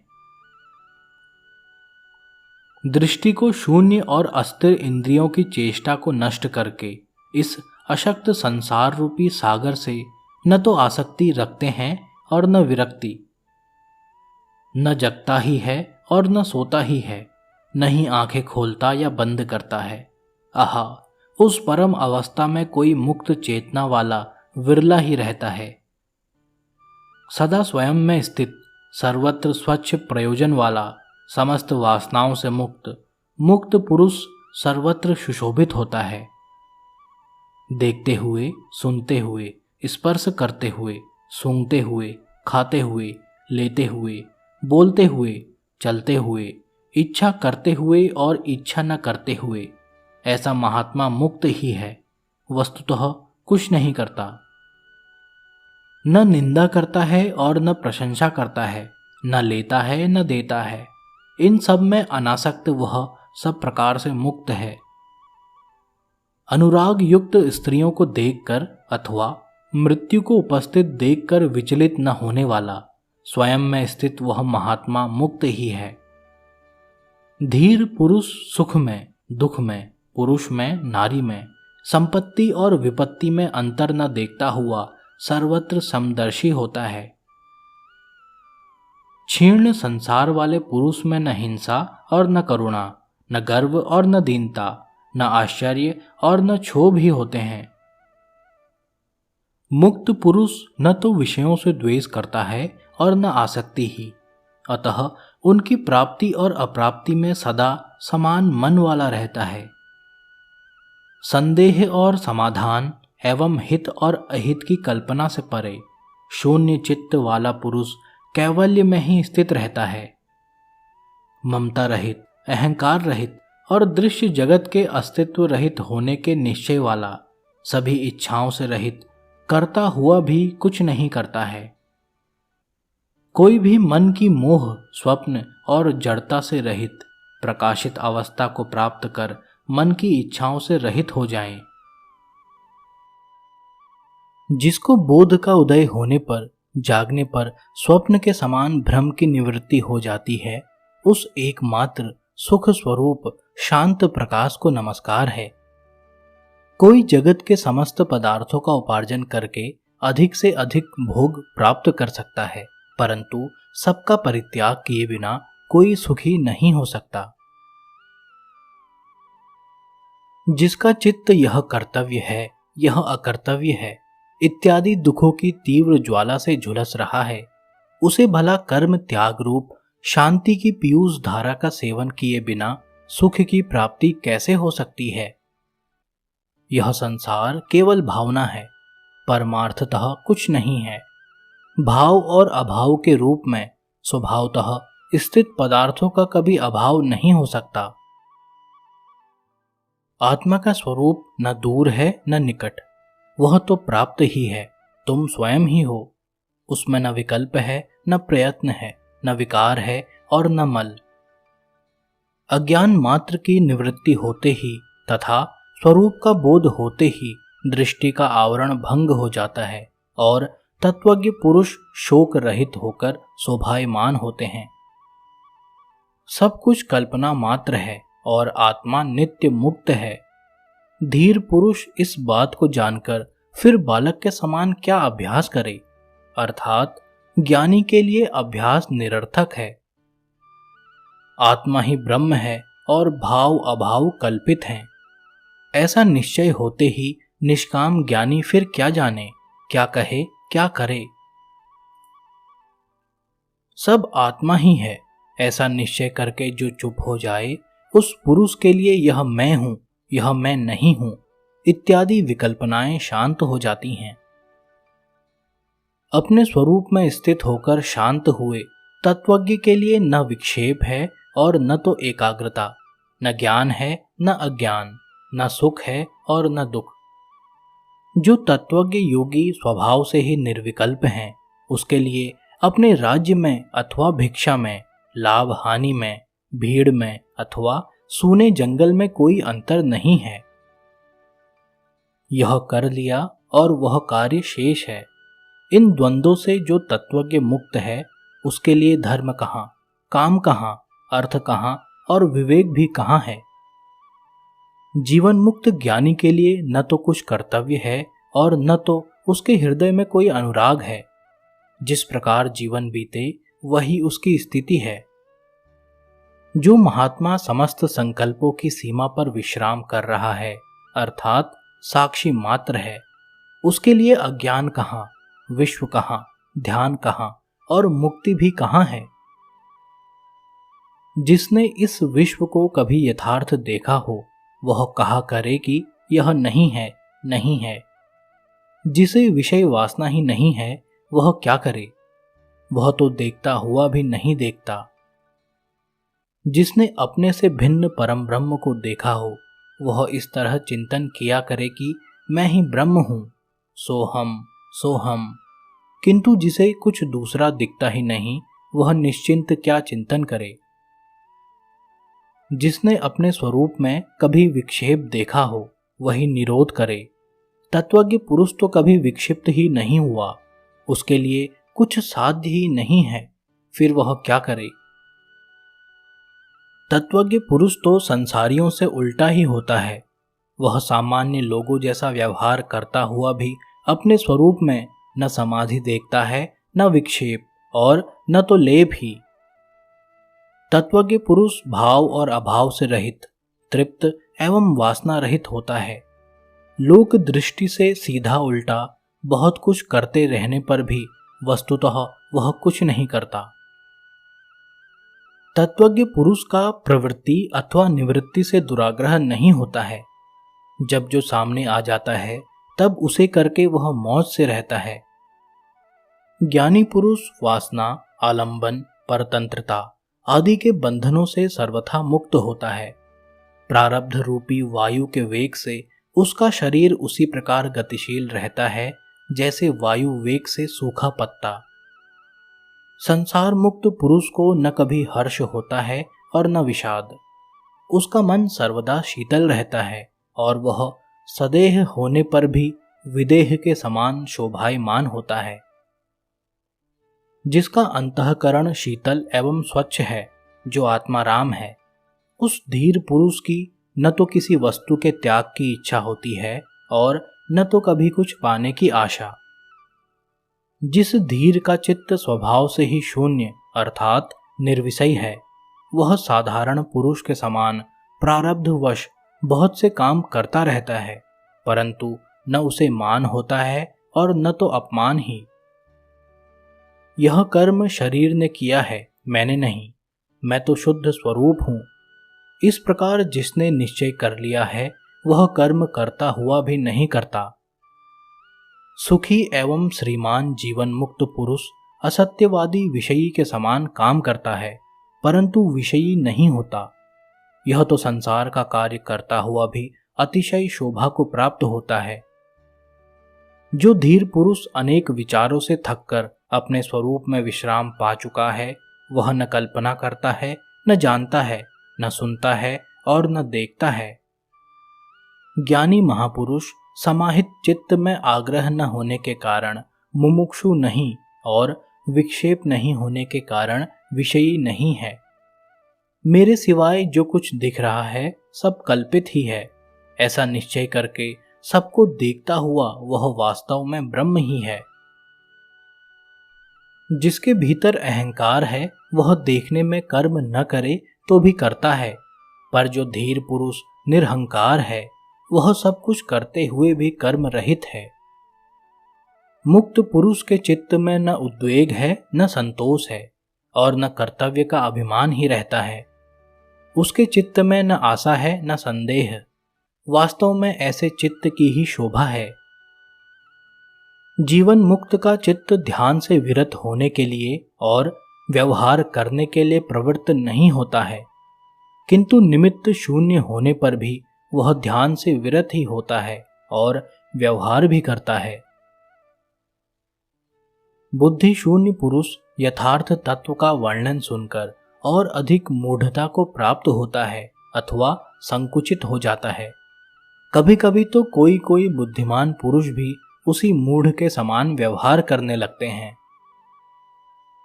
दृष्टि को शून्य और अस्थिर इंद्रियों की चेष्टा को नष्ट करके इस अशक्त संसार रूपी सागर से न तो आसक्ति रखते हैं और न विरक्ति। न जगता ही है और न सोता ही है, न ही आंखें खोलता या बंद करता है। आहा, उस परम अवस्था में कोई मुक्त चेतना वाला विरला ही रहता है। सदा स्वयं में स्थित, सर्वत्र स्वच्छ प्रयोजन वाला, समस्त वासनाओं से मुक्त पुरुष सर्वत्र सुशोभित होता है। देखते हुए, सुनते हुए, स्पर्श करते हुए, सूंघते हुए, खाते हुए, लेते हुए, बोलते हुए, चलते हुए, इच्छा करते हुए और इच्छा न करते हुए, ऐसा महात्मा मुक्त ही है। वस्तुतः कुछ नहीं करता, न निंदा करता है और न प्रशंसा करता है, न लेता है न देता है। इन सब में अनासक्त वह सब प्रकार से मुक्त है। अनुराग युक्त स्त्रियों को देखकर अथवा मृत्यु को उपस्थित देखकर विचलित न होने वाला, स्वयं में स्थित वह महात्मा मुक्त ही है। धीर पुरुष सुख में, दुख में, पुरुष में, नारी में, संपत्ति और विपत्ति में अंतर न देखता हुआ सर्वत्र समदर्शी होता है। क्षीर्ण संसार वाले पुरुष में न हिंसा और न करुणा, न गर्व और न दीनता, न आश्चर्य और न क्षोभ ही होते हैं। मुक्त पुरुष न तो विषयों से द्वेष करता है और न आसक्ति ही, अतः उनकी प्राप्ति और अप्राप्ति में सदा समान मन वाला रहता है। संदेह और समाधान एवं हित और अहित की कल्पना से परे शून्य चित्त वाला पुरुष कैवल्य में ही स्थित रहता है। ममता रहित, अहंकार रहित और दृश्य जगत के अस्तित्व रहित होने के निश्चय वाला, सभी इच्छाओं से रहित, करता हुआ भी कुछ नहीं करता है। कोई भी मन की मोह, स्वप्न और जड़ता से रहित प्रकाशित अवस्था को प्राप्त कर मन की इच्छाओं से रहित हो जाए। जिसको बोध का उदय होने पर, जागने पर स्वप्न के समान भ्रम की निवृत्ति हो जाती है, उस एकमात्र सुख स्वरूप शांत प्रकाश को नमस्कार है। कोई जगत के समस्त पदार्थों का उपार्जन करके अधिक से अधिक भोग प्राप्त कर सकता है, परंतु सबका परित्याग किए बिना कोई सुखी नहीं हो सकता। जिसका चित्त यह कर्तव्य है, यह अकर्तव्य है इत्यादि दुखों की तीव्र ज्वाला से झुलस रहा है, उसे भला कर्म त्याग रूप शांति की पीयूष धारा का सेवन किए बिना सुख की प्राप्ति कैसे हो सकती है? यह संसार केवल भावना है, परमार्थतः कुछ नहीं है। भाव और अभाव के रूप में स्वभावतः स्थित पदार्थों का कभी अभाव नहीं हो सकता। आत्मा का स्वरूप न दूर है न निकट, वह तो प्राप्त ही है, तुम स्वयं ही हो। उसमें न विकल्प है न प्रयत्न है, न विकार है और न मल। अज्ञान मात्र की निवृत्ति होते ही तथा स्वरूप का बोध होते ही दृष्टि का आवरण भंग हो जाता है और तत्वज्ञ पुरुष शोक रहित होकर शोभायमान होते हैं। सब कुछ कल्पना मात्र है और आत्मा नित्य मुक्त है। धीर पुरुष इस बात को जानकर फिर बालक के समान क्या अभ्यास करे, अर्थात ज्ञानी के लिए अभ्यास निरर्थक है। आत्मा ही ब्रह्म है और भाव अभाव कल्पित हैं। ऐसा निश्चय होते ही निष्काम ज्ञानी फिर क्या जाने, क्या कहे, क्या करे। सब आत्मा ही है, ऐसा निश्चय करके जो चुप हो जाए, उस पुरुष के लिए यह मैं हूं, यह मैं नहीं हूं इत्यादि विकल्पनाएं शांत हो जाती हैं। अपने स्वरूप में स्थित होकर शांत हुए तत्वज्ञ के लिए न विक्षेप है और न तो एकाग्रता, न ज्ञान है न अज्ञान, न सुख है और न दुख। जो तत्वज्ञ योगी स्वभाव से ही निर्विकल्प हैं, उसके लिए अपने राज्य में अथवा भिक्षा में, लाभ हानि में, भीड़ में अथवा सूने जंगल में कोई अंतर नहीं है। यह कर लिया और वह कार्य शेष है। इन द्वंद्वों से जो तत्वज्ञ मुक्त है, उसके लिए धर्म कहाँ, काम कहाँ, अर्थ कहाँ और विवेक भी कहाँ है। जीवन मुक्त ज्ञानी के लिए न तो कुछ कर्तव्य है और न तो उसके हृदय में कोई अनुराग है। जिस प्रकार जीवन बीते वही उसकी स्थिति है। जो महात्मा समस्त संकल्पों की सीमा पर विश्राम कर रहा है, अर्थात साक्षी मात्र है, उसके लिए अज्ञान कहाँ, विश्व कहाँ, ध्यान कहाँ और मुक्ति भी कहाँ है। जिसने इस विश्व को कभी यथार्थ देखा हो, वह कहा करे कि यह नहीं है, नहीं है। जिसे विषय वासना ही नहीं है, वह क्या करे, वह तो देखता हुआ भी नहीं देखता। जिसने अपने से भिन्न परम ब्रह्म को देखा हो, वह इस तरह चिंतन किया करे कि मैं ही ब्रह्म हूं, सो हम। किंतु जिसे कुछ दूसरा दिखता ही नहीं, वह निश्चिंत क्या चिंतन करे। जिसने अपने स्वरूप में कभी विक्षेप देखा हो, वही निरोध करे। तत्वज्ञ पुरुष तो कभी विक्षिप्त ही नहीं हुआ, उसके लिए कुछ साध्य ही नहीं है, फिर वह क्या करे। तत्वज्ञ पुरुष तो संसारियों से उल्टा ही होता है। वह सामान्य लोगों जैसा व्यवहार करता हुआ भी अपने स्वरूप में न समाधि देखता है, न विक्षेप और न तो लेप ही। तत्वज्ञ पुरुष भाव और अभाव से रहित, तृप्त एवं वासना रहित होता है। लोक दृष्टि से सीधा उल्टा बहुत कुछ करते रहने पर भी वस्तुतः वह कुछ नहीं करता। तत्वज्ञ पुरुष का प्रवृत्ति अथवा निवृत्ति से दुराग्रह नहीं होता है। जब जो सामने आ जाता है तब उसे करके वह मौज से रहता है। ज्ञानी पुरुष वासना, आलंबन, परतंत्रता आदि के बंधनों से सर्वथा मुक्त होता है। प्रारब्ध रूपी वायु के वेग से उसका शरीर उसी प्रकार गतिशील रहता है जैसे वायु वेग से सूखा पत्ता। संसार मुक्त पुरुष को न कभी हर्ष होता है और न विषाद। उसका मन सर्वदा शीतल रहता है और वह सदेह होने पर भी विदेह के समान शोभायमान होता है। जिसका अंतःकरण शीतल एवं स्वच्छ है, जो आत्माराम है, उस धीर पुरुष की न तो किसी वस्तु के त्याग की इच्छा होती है और न तो कभी कुछ पाने की आशा। जिस धीर का चित्त स्वभाव से ही शून्य अर्थात निर्विषय है, वह साधारण पुरुष के समान प्रारब्धवश बहुत से काम करता रहता है, परंतु न उसे मान होता है और न तो अपमान ही। यह कर्म शरीर ने किया है मैंने नहीं, मैं तो शुद्ध स्वरूप हूँ। इस प्रकार जिसने निश्चय कर लिया है वह कर्म करता हुआ भी नहीं करता। सुखी एवं श्रीमान जीवन मुक्त पुरुष असत्यवादी विषयी के समान काम करता है, परंतु विषयी नहीं होता। यह तो संसार का कार्य करता हुआ भी अतिशय शोभा को प्राप्त होता है। जो धीर पुरुष अनेक विचारों से थककर अपने स्वरूप में विश्राम पा चुका है, वह न कल्पना करता है, न जानता है, न सुनता है और न देखता है। ज्ञानी महापुरुष समाहित चित्त में आग्रह न होने के कारण मुमुक्षु नहीं और विक्षेप नहीं होने के कारण विषयी नहीं है। मेरे सिवाय जो कुछ दिख रहा है सब कल्पित ही है, ऐसा निश्चय करके सबको देखता हुआ वह वास्तव में ब्रह्म ही है। जिसके भीतर अहंकार है वह देखने में कर्म न करे तो भी करता है, पर जो धीर पुरुष निरहंकार है वह सब कुछ करते हुए भी कर्म रहित है। मुक्त पुरुष के चित्त में न उद्वेग है, न संतोष है और न कर्तव्य का अभिमान ही रहता है। उसके चित्त में न आशा है, न संदेह। वास्तव में ऐसे चित्त की ही शोभा है। जीवन मुक्त का चित्त ध्यान से विरत होने के लिए और व्यवहार करने के लिए प्रवृत्त नहीं होता है, किंतु निमित्त शून्य होने पर भी वह ध्यान से विरत ही होता है और व्यवहार भी करता है। बुद्धि शून्य पुरुष यथार्थ तत्व का वर्णन सुनकर और अधिक मूढ़ता को प्राप्त होता है अथवा संकुचित हो जाता है। कभी कभी तो कोई कोई बुद्धिमान पुरुष भी उसी मूढ़ के समान व्यवहार करने लगते हैं।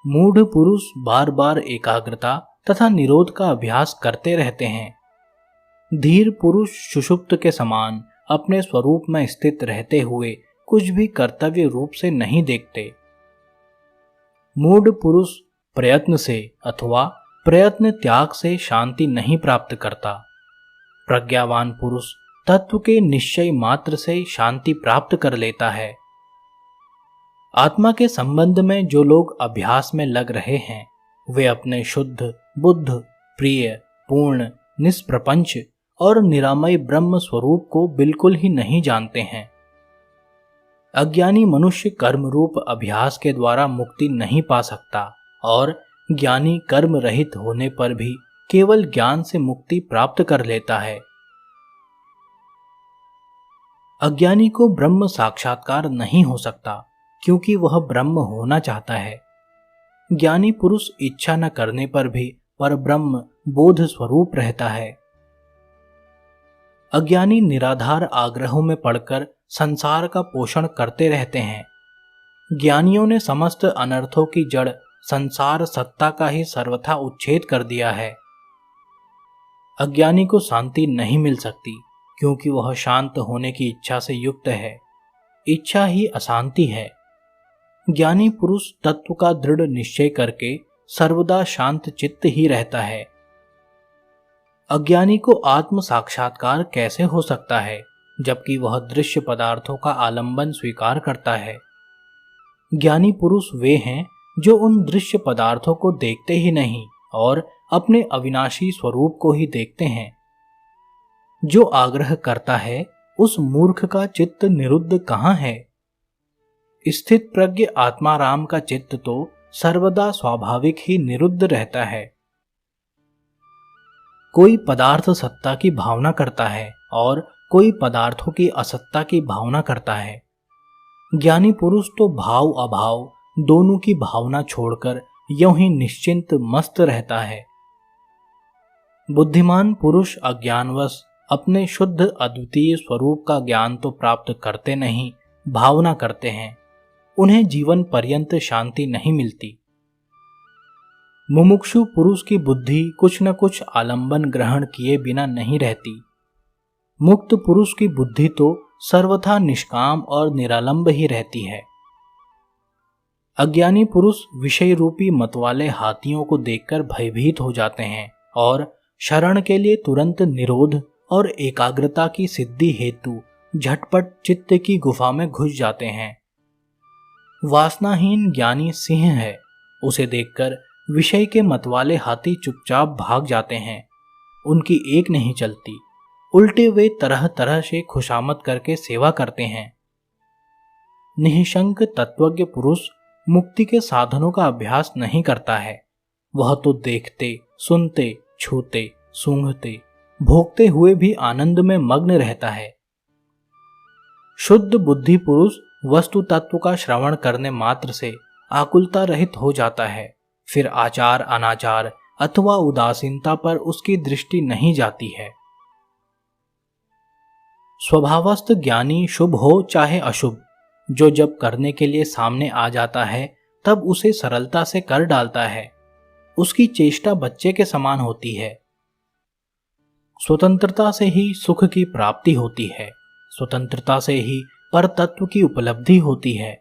मूढ़ पुरुष बार बार एकाग्रता तथा निरोध का अभ्यास करते रहते हैं। धीर पुरुष सुषुप्त के समान अपने स्वरूप में स्थित रहते हुए कुछ भी कर्तव्य रूप से नहीं देखते। मूढ़ पुरुष प्रयत्न से अथवा प्रयत्न त्याग से शांति नहीं प्राप्त करता। प्रज्ञावान पुरुष तत्व के निश्चय मात्र से शांति प्राप्त कर लेता है। आत्मा के संबंध में जो लोग अभ्यास में लग रहे हैं वे अपने शुद्ध, बुद्ध, प्रिय, पूर्ण, निष्प्रपंच और निरामय ब्रह्म स्वरूप को बिल्कुल ही नहीं जानते हैं। अज्ञानी मनुष्य कर्म रूप अभ्यास के द्वारा मुक्ति नहीं पा सकता और ज्ञानी कर्म रहित होने पर भी केवल ज्ञान से मुक्ति प्राप्त कर लेता है। अज्ञानी को ब्रह्म साक्षात्कार नहीं हो सकता क्योंकि वह ब्रह्म होना चाहता है। ज्ञानी पुरुष इच्छा न करने पर भी परब्रह्म बोध स्वरूप रहता है। अज्ञानी निराधार आग्रहों में पड़कर संसार का पोषण करते रहते हैं। ज्ञानियों ने समस्त अनर्थों की जड़ संसार सत्ता का ही सर्वथा उच्छेद कर दिया है। अज्ञानी को शांति नहीं मिल सकती क्योंकि वह शांत होने की इच्छा से युक्त है। इच्छा ही अशांति है। ज्ञानी पुरुष तत्व का दृढ़ निश्चय करके सर्वदा शांत चित्त ही रहता है। अज्ञानी को आत्म साक्षात्कार कैसे हो सकता है जबकि वह दृश्य पदार्थों का आलंबन स्वीकार करता है। ज्ञानी पुरुष वे हैं जो उन दृश्य पदार्थों को देखते ही नहीं और अपने अविनाशी स्वरूप को ही देखते हैं। जो आग्रह करता है उस मूर्ख का चित्त निरुद्ध कहाँ है। स्थित प्रज्ञ आत्माराम का चित्त तो सर्वदा स्वाभाविक ही निरुद्ध रहता है। कोई पदार्थ सत्ता की भावना करता है और कोई पदार्थों की असत्ता की भावना करता है। ज्ञानी पुरुष तो भाव अभाव दोनों की भावना छोड़कर यूं ही निश्चिंत मस्त रहता है। बुद्धिमान पुरुष अज्ञानवश अपने शुद्ध अद्वितीय स्वरूप का ज्ञान तो प्राप्त करते नहीं, भावना करते हैं। उन्हें जीवन पर्यंत शांति नहीं मिलती। मुमुक्षु पुरुष की बुद्धि कुछ न कुछ आलंबन ग्रहण किए बिना नहीं रहती। मुक्त पुरुष की बुद्धि तो सर्वथा निष्काम और निरालंब ही रहती है। अज्ञानी पुरुष विषय रूपी मतवाले हाथियों को देखकर भयभीत हो जाते हैं और शरण के लिए तुरंत निरोध और एकाग्रता की सिद्धि हेतु झटपट चित्त की गुफा में घुस जाते हैं। वासनाहीन ज्ञानी सिंह है, उसे देखकर विषय के मतवाले हाथी चुपचाप भाग जाते हैं। उनकी एक नहीं चलती, उल्टे वे तरह तरह से खुशामद करके सेवा करते हैं। निःशंक तत्वज्ञ पुरुष मुक्ति के साधनों का अभ्यास नहीं करता है। वह तो देखते, सुनते, छूते, सूंघते, भोगते हुए भी आनंद में मग्न रहता है। शुद्ध बुद्धि पुरुष वस्तु तत्व का श्रवण करने मात्र से आकुलता रहित हो जाता है। फिर आचार अनाचार अथवा उदासीनता पर उसकी दृष्टि नहीं जाती है। स्वभावस्थ ज्ञानी शुभ हो चाहे अशुभ, जो जब करने के लिए सामने आ जाता है तब उसे सरलता से कर डालता है। उसकी चेष्टा बच्चे के समान होती है। स्वतंत्रता से ही सुख की प्राप्ति होती है। स्वतंत्रता से ही पर तत्व की उपलब्धि होती है।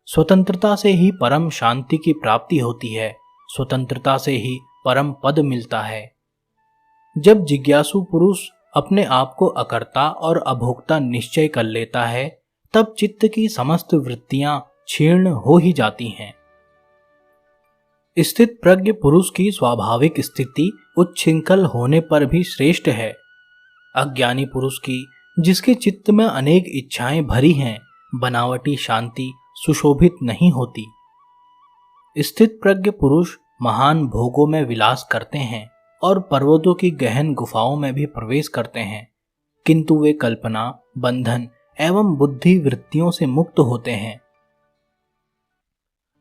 स्वतंत्रता से ही परम शांति की प्राप्ति होती है। स्वतंत्रता से ही परम पद मिलता है। जब जिज्ञासु पुरुष अपने आप को अकर्ता और अभोक्ता निश्चय कर लेता है, तब चित्त की समस्त वृत्तियां क्षीर्ण हो ही जाती हैं। स्थित प्रज्ञ पुरुष की स्वाभाविक स्थिति उच्छृंखल होने पर भी श्रेष्ठ है। अज्ञानी पुरुष की, जिसके चित्त में अनेक इच्छाएं भरी हैं, बनावटी शांति सुशोभित नहीं होती। स्थित प्रज्ञ पुरुष महान भोगों में विलास करते हैं और पर्वतों की गहन गुफाओं में भी प्रवेश करते हैं, किंतु वे कल्पना, बंधन एवं बुद्धि वृत्तियों से मुक्त होते हैं।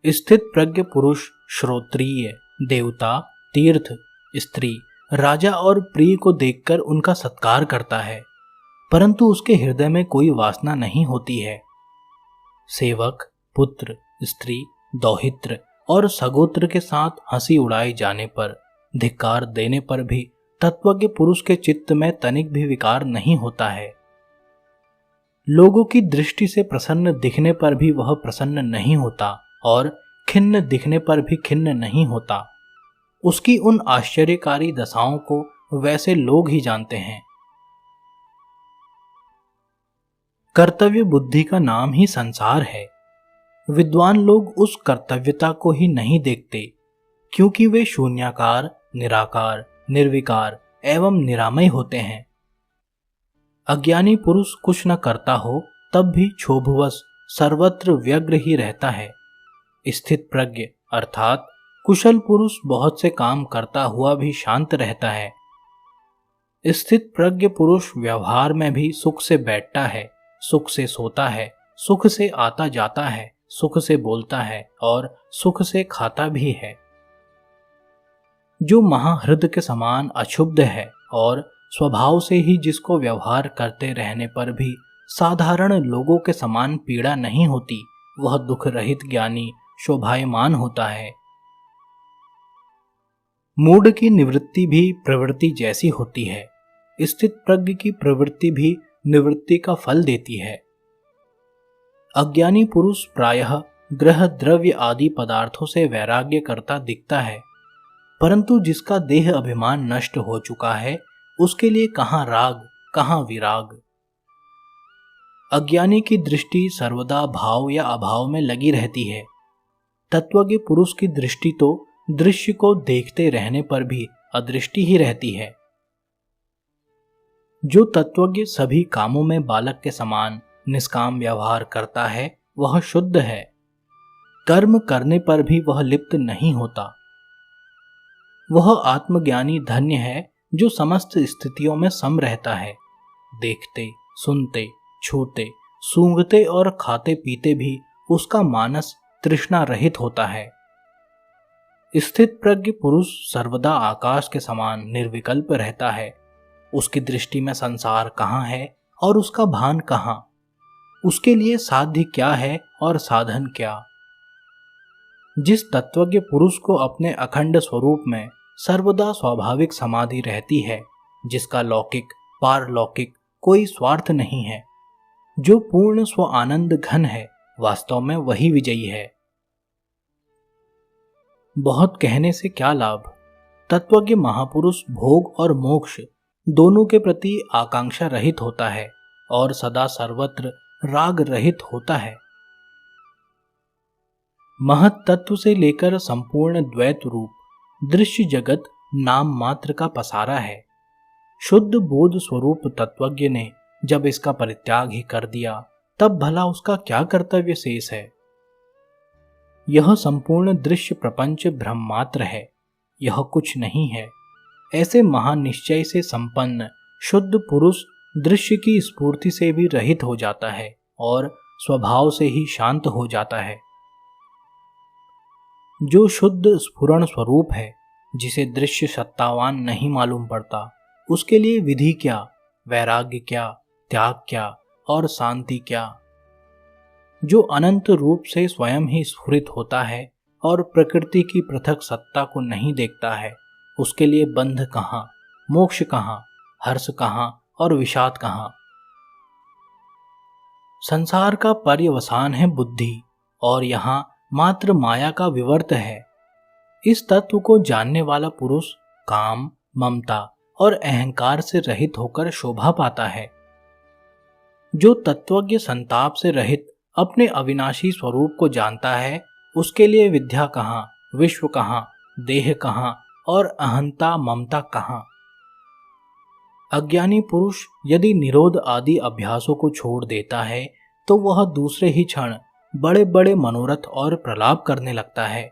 स्थित प्रज्ञ पुरुष श्रोत्रिय, देवता, तीर्थ, स्त्री, राजा और प्रिय को देखकर उनका सत्कार करता है, परंतु उसके हृदय में कोई वासना नहीं होती है। सेवक, पुत्र, स्त्री, दौहित्र और सगोत्र के साथ हंसी उड़ाए जाने पर, धिक्कार देने पर भी तत्वज्ञ पुरुष के चित्त में तनिक भी विकार नहीं होता है। लोगों की दृष्टि से प्रसन्न दिखने पर भी वह प्रसन्न नहीं होता और खिन्न दिखने पर भी खिन्न नहीं होता। उसकी उन आश्चर्यकारी दशाओं को वैसे लोग ही जानते हैं। कर्तव्य बुद्धि का नाम ही संसार है। विद्वान लोग उस कर्तव्यता को ही नहीं देखते, क्योंकि वे शून्याकार, निराकार, निर्विकार एवं निरामय होते हैं। अज्ञानी पुरुष कुछ न करता हो तब भी क्षोभवश सर्वत्र व्यग्र ही रहता है। स्थित प्रज्ञ अर्थात कुशल पुरुष बहुत से काम करता हुआ भी शांत रहता है। स्थित प्रज्ञ पुरुष व्यवहार में भी सुख से बैठता है, सुख से सोता है, सुख से आता जाता है, सुख से बोलता है और सुख से खाता भी है। जो महाहृद के समान अक्षुब्ध है और स्वभाव से ही जिसको व्यवहार करते रहने पर भी साधारण लोगों के समान पीड़ा नहीं होती, वह दुख रहित ज्ञानी शोभायमान होता है। मूढ़ की निवृत्ति भी प्रवृत्ति जैसी होती है। स्थित प्रज्ञ की प्रवृत्ति भी निवृत्ति का फल देती है। अज्ञानी पुरुष प्रायः ग्रह द्रव्य आदि पदार्थों से वैराग्य करता दिखता है, परंतु जिसका देह अभिमान नष्ट हो चुका है, उसके लिए कहाँ राग, कहाँ विराग। अज्ञानी की दृष्टि सर्वदा भाव या अभाव में लगी रहती है। तत्वज्ञ पुरुष की दृष्टि तो दृश्य को देखते रहने पर भी अदृष्टि ही रहती है। जो तत्वज्ञ सभी कामों में बालक के समान निष्काम व्यवहार करता है, वह शुद्ध है। कर्म करने पर भी वह लिप्त नहीं होता। वह आत्मज्ञानी धन्य है जो समस्त स्थितियों में सम रहता है। देखते, सुनते, छूते, सूंघते और खाते पीते भी उसका मानस तृष्णा रहित होता है। स्थित प्रज्ञ पुरुष सर्वदा आकाश के समान निर्विकल्प रहता है। उसकी दृष्टि में संसार कहाँ है और उसका भान कहाँ, उसके लिए साध्य क्या है और साधन क्या। जिस तत्वज्ञ पुरुष को अपने अखंड स्वरूप में सर्वदा स्वाभाविक समाधि रहती है, जिसका लौकिक पारलौकिक कोई स्वार्थ नहीं है, जो पूर्ण स्व आनंद घन है, वास्तव में वही विजयी है। बहुत कहने से क्या लाभ। तत्वज्ञ महापुरुष भोग और मोक्ष दोनों के प्रति आकांक्षा रहित होता है और सदा सर्वत्र राग रहित होता है। महत तत्व से लेकर संपूर्ण द्वैत रूप दृश्य जगत नाम मात्र का पसारा है। शुद्ध बोध स्वरूप तत्वज्ञ ने जब इसका परित्याग ही कर दिया, तब भला उसका क्या कर्तव्य शेष है। यह संपूर्ण दृश्य प्रपंच भ्रम है, यह कुछ नहीं है। ऐसे महान निश्चय से संपन्न शुद्ध पुरुष दृश्य की स्फूर्ति से भी रहित हो जाता है और स्वभाव से ही शांत हो जाता है। जो शुद्ध स्फुरण स्वरूप है, जिसे दृश्य सत्तावान नहीं मालूम पड़ता, उसके लिए विधि क्या, वैराग्य क्या, त्याग क्या और शांति क्या। जो अनंत रूप से स्वयं ही स्फुरित होता है और प्रकृति की पृथक सत्ता को नहीं देखता है, उसके लिए बंध कहाँ, मोक्ष कहाँ, हर्ष कहाँ और विषाद कहाँ। संसार का पर्यवसान है बुद्धि और यहाँ मात्र माया का विवर्त है। इस तत्व को जानने वाला पुरुष काम, ममता और अहंकार से रहित होकर शोभा पाता है। जो तत्वज्ञ संताप से रहित अपने अविनाशी स्वरूप को जानता है, उसके लिए विद्या कहाँ, विश्व कहाँ, देह कहाँ और अहंता ममता कहाँ। अज्ञानी पुरुष यदि निरोध आदि अभ्यासों को छोड़ देता है, तो वह दूसरे ही क्षण बड़े बड़े मनोरथ और प्रलाप करने लगता है।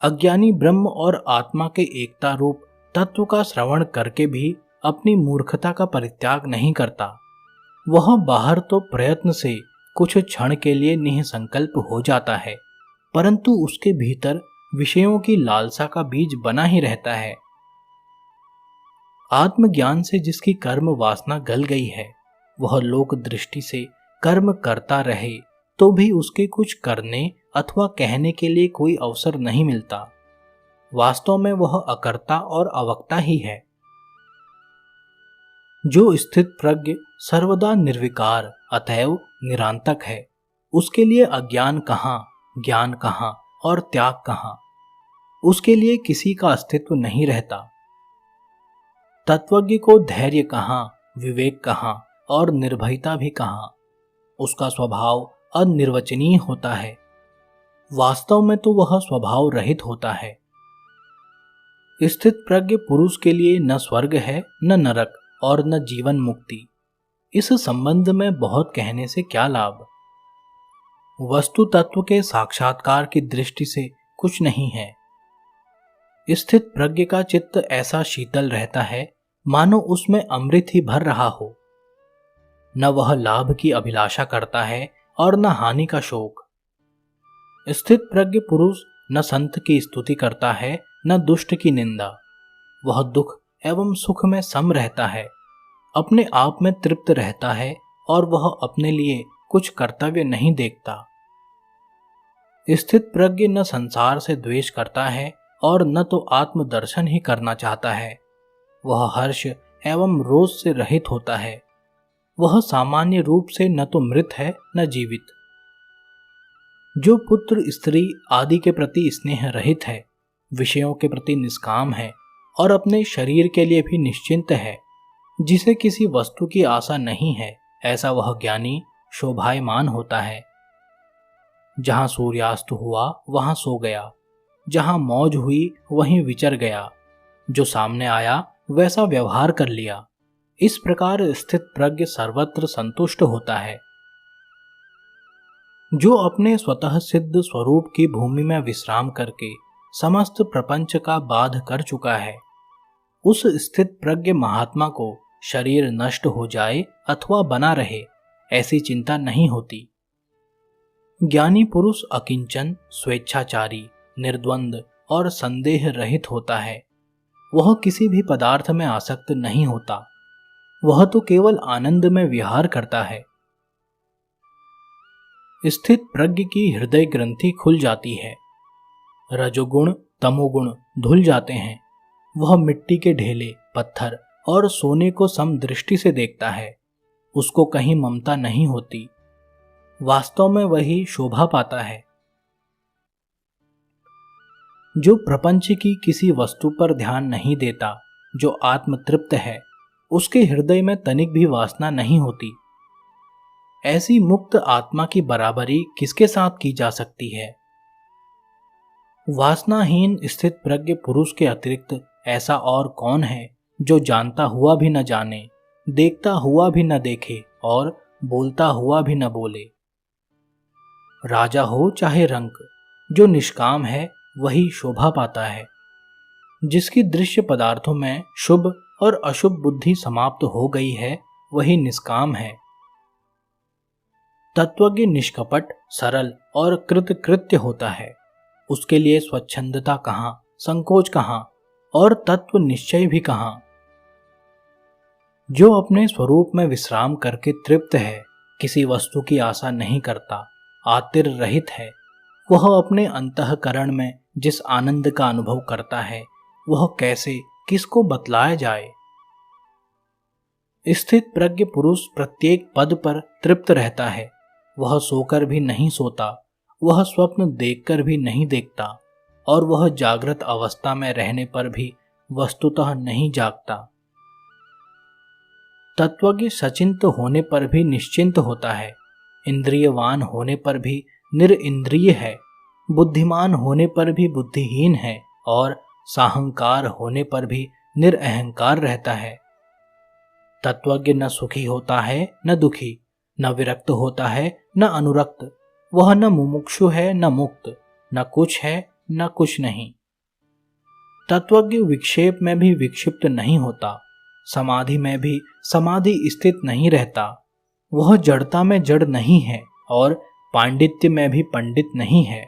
अज्ञानी ब्रह्म और आत्मा के एकता रूप तत्व का श्रवण करके भी अपनी मूर्खता का परित्याग नहीं करता। वह बाहर तो प्रयत्न से कुछ क्षण के लिए निःसंकल्प हो जाता है, परंतु उसके भीतर विषयों की लालसा का बीज बना ही रहता है। आत्मज्ञान से जिसकी कर्म वासना गल गई है, वह लोक दृष्टि से कर्म करता रहे तो भी उसके कुछ करने अथवा कहने के लिए कोई अवसर नहीं मिलता। वास्तव में वह अकर्ता और अवक्ता ही है। जो स्थित प्रज्ञ सर्वदा निर्विकार अतएव निरांतक है, उसके लिए अज्ञान कहाँ, ज्ञान कहाँ और त्याग कहाँ। उसके लिए किसी का अस्तित्व नहीं रहता। तत्वज्ञ को धैर्य कहाँ, विवेक कहाँ और निर्भयता भी कहाँ। उसका स्वभाव अनिर्वचनीय होता है। वास्तव में तो वह स्वभाव रहित होता है। स्थित प्रज्ञ पुरुष के लिए न स्वर्ग है, न नरक और न जीवन मुक्ति। इस संबंध में बहुत कहने से क्या लाभ। वस्तु तत्व के साक्षात्कार की दृष्टि से कुछ नहीं है। स्थित प्रज्ञ का चित्त ऐसा शीतल रहता है मानो उसमें अमृत ही भर रहा हो। न वह लाभ की अभिलाषा करता है और न हानि का शोक। स्थित प्रज्ञ पुरुष न संत की स्तुति करता है, न दुष्ट की निंदा। वह दुख एवं सुख में सम रहता है, अपने आप में तृप्त रहता है और वह अपने लिए कुछ कर्तव्य नहीं देखता। स्थित प्रज्ञ न संसार से द्वेष करता है और न तो आत्मदर्शन ही करना चाहता है। वह हर्ष एवं रोष से रहित होता है। वह सामान्य रूप से न तो मृत है न जीवित। जो पुत्र स्त्री आदि के प्रति स्नेह रहित है, विषयों के प्रति निष्काम है और अपने शरीर के लिए भी निश्चिंत है, जिसे किसी वस्तु की आशा नहीं है, ऐसा वह ज्ञानी शोभायमान होता है। जहां सूर्यास्त हुआ वहां सो गया, जहां मौज हुई वहीं विचर गया, जो सामने आया वैसा व्यवहार कर लिया। इस प्रकार स्थित प्रज्ञ सर्वत्र संतुष्ट होता है। जो अपने स्वतः सिद्ध स्वरूप की भूमि में विश्राम करके समस्त प्रपंच का बाध कर चुका है, उस स्थित प्रज्ञ महात्मा को शरीर नष्ट हो जाए अथवा बना रहे, ऐसी चिंता नहीं होती। ज्ञानी पुरुष अकिंचन, स्वेच्छाचारी, निर्द्वंद और संदेह रहित होता है। वह किसी भी पदार्थ में आसक्त नहीं होता। वह तो केवल आनंद में विहार करता है। स्थित प्रज्ञ की हृदय ग्रंथि खुल जाती है। रजोगुण तमोगुण धुल जाते हैं। वह मिट्टी के ढेले, पत्थर और सोने को समदृष्टि से देखता है। उसको कहीं ममता नहीं होती। वास्तव में वही शोभा पाता है। जो प्रपंच की किसी वस्तु पर ध्यान नहीं देता, जो आत्मतृप्त है, उसके हृदय में तनिक भी वासना नहीं होती। ऐसी मुक्त आत्मा की बराबरी किसके साथ की जा सकती है। वासनाहीन स्थित प्रज्ञ पुरुष के अतिरिक्त ऐसा और कौन है जो जानता हुआ भी न जाने, देखता हुआ भी न देखे और बोलता हुआ भी न बोले। राजा हो चाहे रंक, जो निष्काम है वही शोभा पाता है। जिसकी दृश्य पदार्थों में शुभ और अशुभ बुद्धि समाप्त हो गई है वही निष्काम है। तत्वज्ञ निष्कपट, सरल और कृतकृत्य होता है। उसके लिए स्वच्छंदता कहाँ, संकोच कहाँ और तत्व निश्चय भी कहाँ। जो अपने स्वरूप में विश्राम करके तृप्त है, किसी वस्तु की आशा नहीं करता, आतिर रहित है, वह अपने अंतःकरण में जिस आनंद का अनुभव करता है वह कैसे किसको बतलाया जाए। स्थित प्रज्ञ पुरुष प्रत्येक पद पर तृप्त रहता है। वह सोकर भी नहीं सोता, वह स्वप्न देखकर भी नहीं देखता और वह जागृत अवस्था में रहने पर भी वस्तुतः नहीं जागता। तत्वज्ञ सचिंत होने पर भी निश्चिंत होता है, इंद्रियवान होने पर भी निरिंद्रिय है, बुद्धिमान होने पर भी बुद्धिहीन है और साहंकार होने पर भी निरअहंकार रहता है। तत्वज्ञ न सुखी होता है न दुखी, न विरक्त होता है न अनुरक्त, वह न मुमुक्षु है न मुक्त, न कुछ है न कुछ नहीं। तत्वज्ञ विक्षेप में भी विक्षिप्त नहीं होता, समाधि में भी समाधि स्थित नहीं रहता, वह जड़ता में जड़ नहीं है और पांडित्य में भी पंडित नहीं है।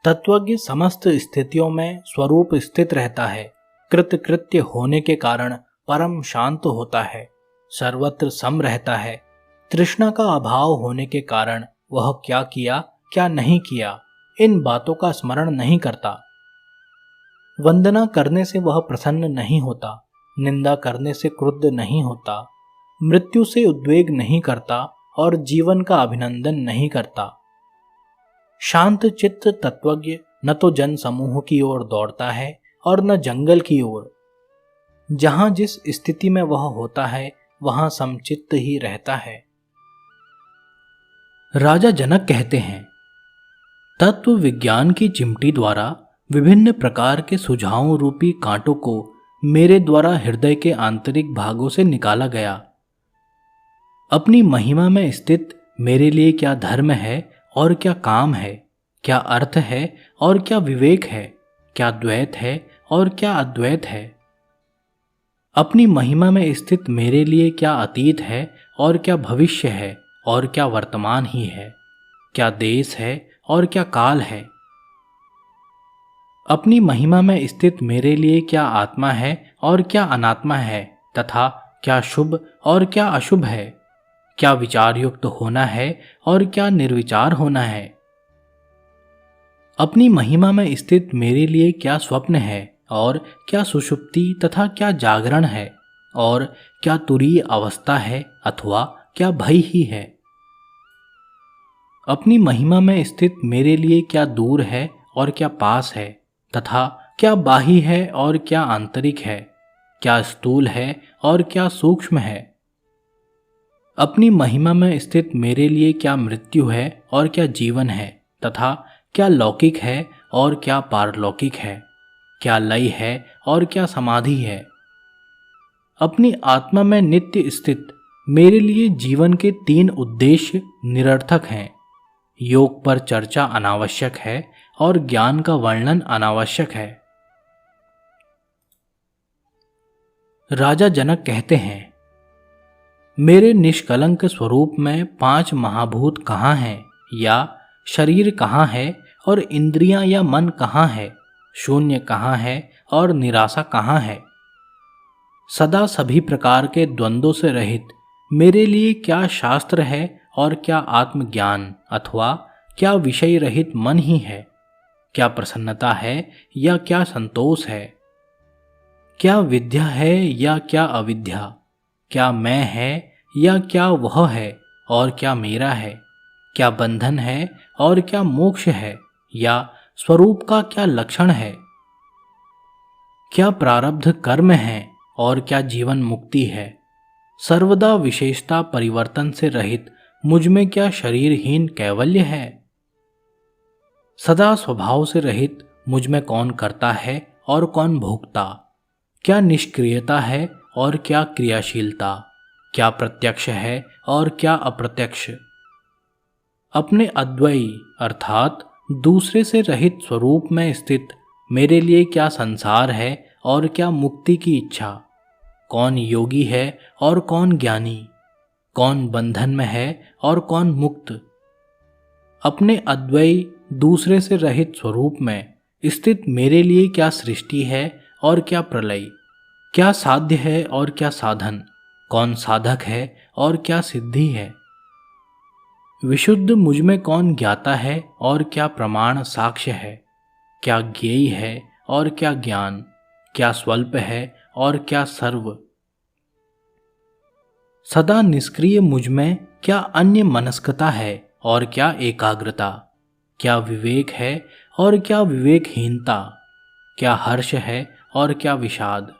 तत्वज्ञ समस्त स्थितियों में स्वरूप स्थित रहता है, कृतकृत्य होने के कारण परम शांत होता है, सर्वत्र सम रहता है, तृष्णा का अभाव होने के कारण वह क्या किया क्या नहीं किया इन बातों का स्मरण नहीं करता। वंदना करने से वह प्रसन्न नहीं होता, निंदा करने से क्रुद्ध नहीं होता, मृत्यु से उद्वेग नहीं करता और जीवन का अभिनंदन नहीं करता। शांत चित्त तत्वज्ञ न तो जन समूह की ओर दौड़ता है और न जंगल की ओर। जहां जिस स्थिति में वह होता है वहां समचित्त ही रहता है। राजा जनक कहते हैं, तत्व विज्ञान की चिमटी द्वारा विभिन्न प्रकार के सुझावों रूपी कांटों को मेरे द्वारा हृदय के आंतरिक भागों से निकाला गया। अपनी महिमा में स्थित मेरे लिए क्या धर्म है और क्या काम है, क्या अर्थ है और क्या विवेक है, क्या द्वैत है और क्या अद्वैत है। अपनी महिमा में स्थित मेरे लिए क्या अतीत है और क्या भविष्य है और क्या वर्तमान ही है, क्या देश है और क्या काल है। अपनी महिमा में स्थित मेरे लिए क्या आत्मा है और क्या अनात्मा है, तथा क्या शुभ और क्या अशुभ है, क्या विचार युक्त होना है और क्या निर्विचार होना है। अपनी महिमा में स्थित मेरे लिए क्या स्वप्न है और क्या सुषुप्ति तथा क्या जागरण है और क्या तुरीय अवस्था है अथवा क्या भय ही है। अपनी महिमा में स्थित मेरे लिए क्या दूर है और क्या पास है, तथा क्या बाह्य है और क्या आंतरिक है, क्या स्थूल है और क्या सूक्ष्म है। अपनी महिमा में स्थित मेरे लिए क्या मृत्यु है और क्या जीवन है, तथा क्या लौकिक है और क्या पारलौकिक है, क्या लय है और क्या समाधि है। अपनी आत्मा में नित्य स्थित मेरे लिए जीवन के 3 उद्देश्य निरर्थक हैं। योग पर चर्चा अनावश्यक है और ज्ञान का वर्णन अनावश्यक है। राजा जनक कहते हैं, मेरे निष्कलंक स्वरूप में 5 महाभूत कहाँ हैं, या शरीर कहाँ है और इंद्रियां या मन कहाँ है, शून्य कहाँ है और निराशा कहाँ है। सदा सभी प्रकार के द्वंद्वों से रहित मेरे लिए क्या शास्त्र है और क्या आत्मज्ञान अथवा क्या विषय रहित मन ही है, क्या प्रसन्नता है या क्या संतोष है, क्या विद्या है या क्या अविद्या, क्या मैं है या क्या वह है और क्या मेरा है, क्या बंधन है और क्या मोक्ष है, या स्वरूप का क्या लक्षण है, क्या प्रारब्ध कर्म है और क्या जीवन मुक्ति है। सर्वदा विशेषता परिवर्तन से रहित मुझ में क्या शरीरहीन कैवल्य है। सदा स्वभाव से रहित मुझ में कौन करता है और कौन भोगता? क्या निष्क्रियता है और क्या क्रियाशीलता? क्या प्रत्यक्ष है और क्या अप्रत्यक्ष? अपने अद्वयी अर्थात दूसरे से रहित स्वरूप में स्थित मेरे लिए क्या संसार है और क्या मुक्ति की इच्छा? कौन योगी है और कौन ज्ञानी? कौन बंधन में है और कौन मुक्त? अपने अद्वयी दूसरे से रहित स्वरूप में स्थित मेरे लिए क्या सृष्टि है और क्या प्रलय? क्या साध्य है और क्या साधन? कौन साधक है और क्या सिद्धि है? विशुद्ध मुझ में कौन ज्ञाता है और क्या प्रमाण साक्ष्य है? क्या ज्ञेय है और क्या ज्ञान? क्या स्वल्प है और क्या सर्व? सदा निष्क्रिय मुझ में क्या अन्य मनस्कता है और क्या एकाग्रता? क्या विवेक है और क्या विवेकहीनता? क्या हर्ष है और क्या विषाद?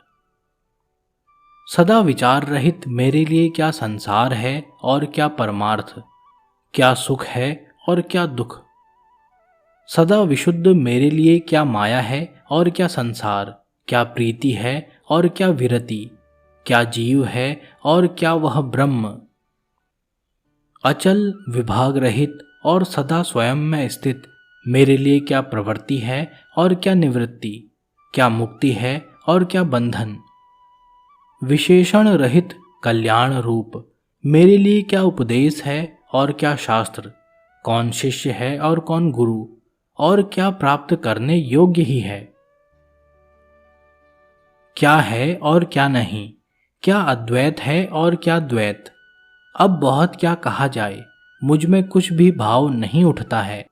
सदा विचार रहित मेरे लिए क्या संसार है और क्या परमार्थ? क्या सुख है और क्या दुख? सदा विशुद्ध मेरे लिए क्या माया है और क्या संसार? क्या प्रीति है और क्या विरति? क्या जीव है और क्या वह ब्रह्म? अचल विभाग रहित और सदा स्वयं में स्थित मेरे लिए क्या प्रवृत्ति है और क्या निवृत्ति? क्या मुक्ति है और क्या बंधन? विशेषण रहित कल्याण रूप मेरे लिए क्या उपदेश है और क्या शास्त्र? कौन शिष्य है और कौन गुरु? और क्या प्राप्त करने योग्य ही है? क्या है और क्या नहीं? क्या अद्वैत है और क्या द्वैत? अब बहुत क्या कहा जाए, मुझ में कुछ भी भाव नहीं उठता है।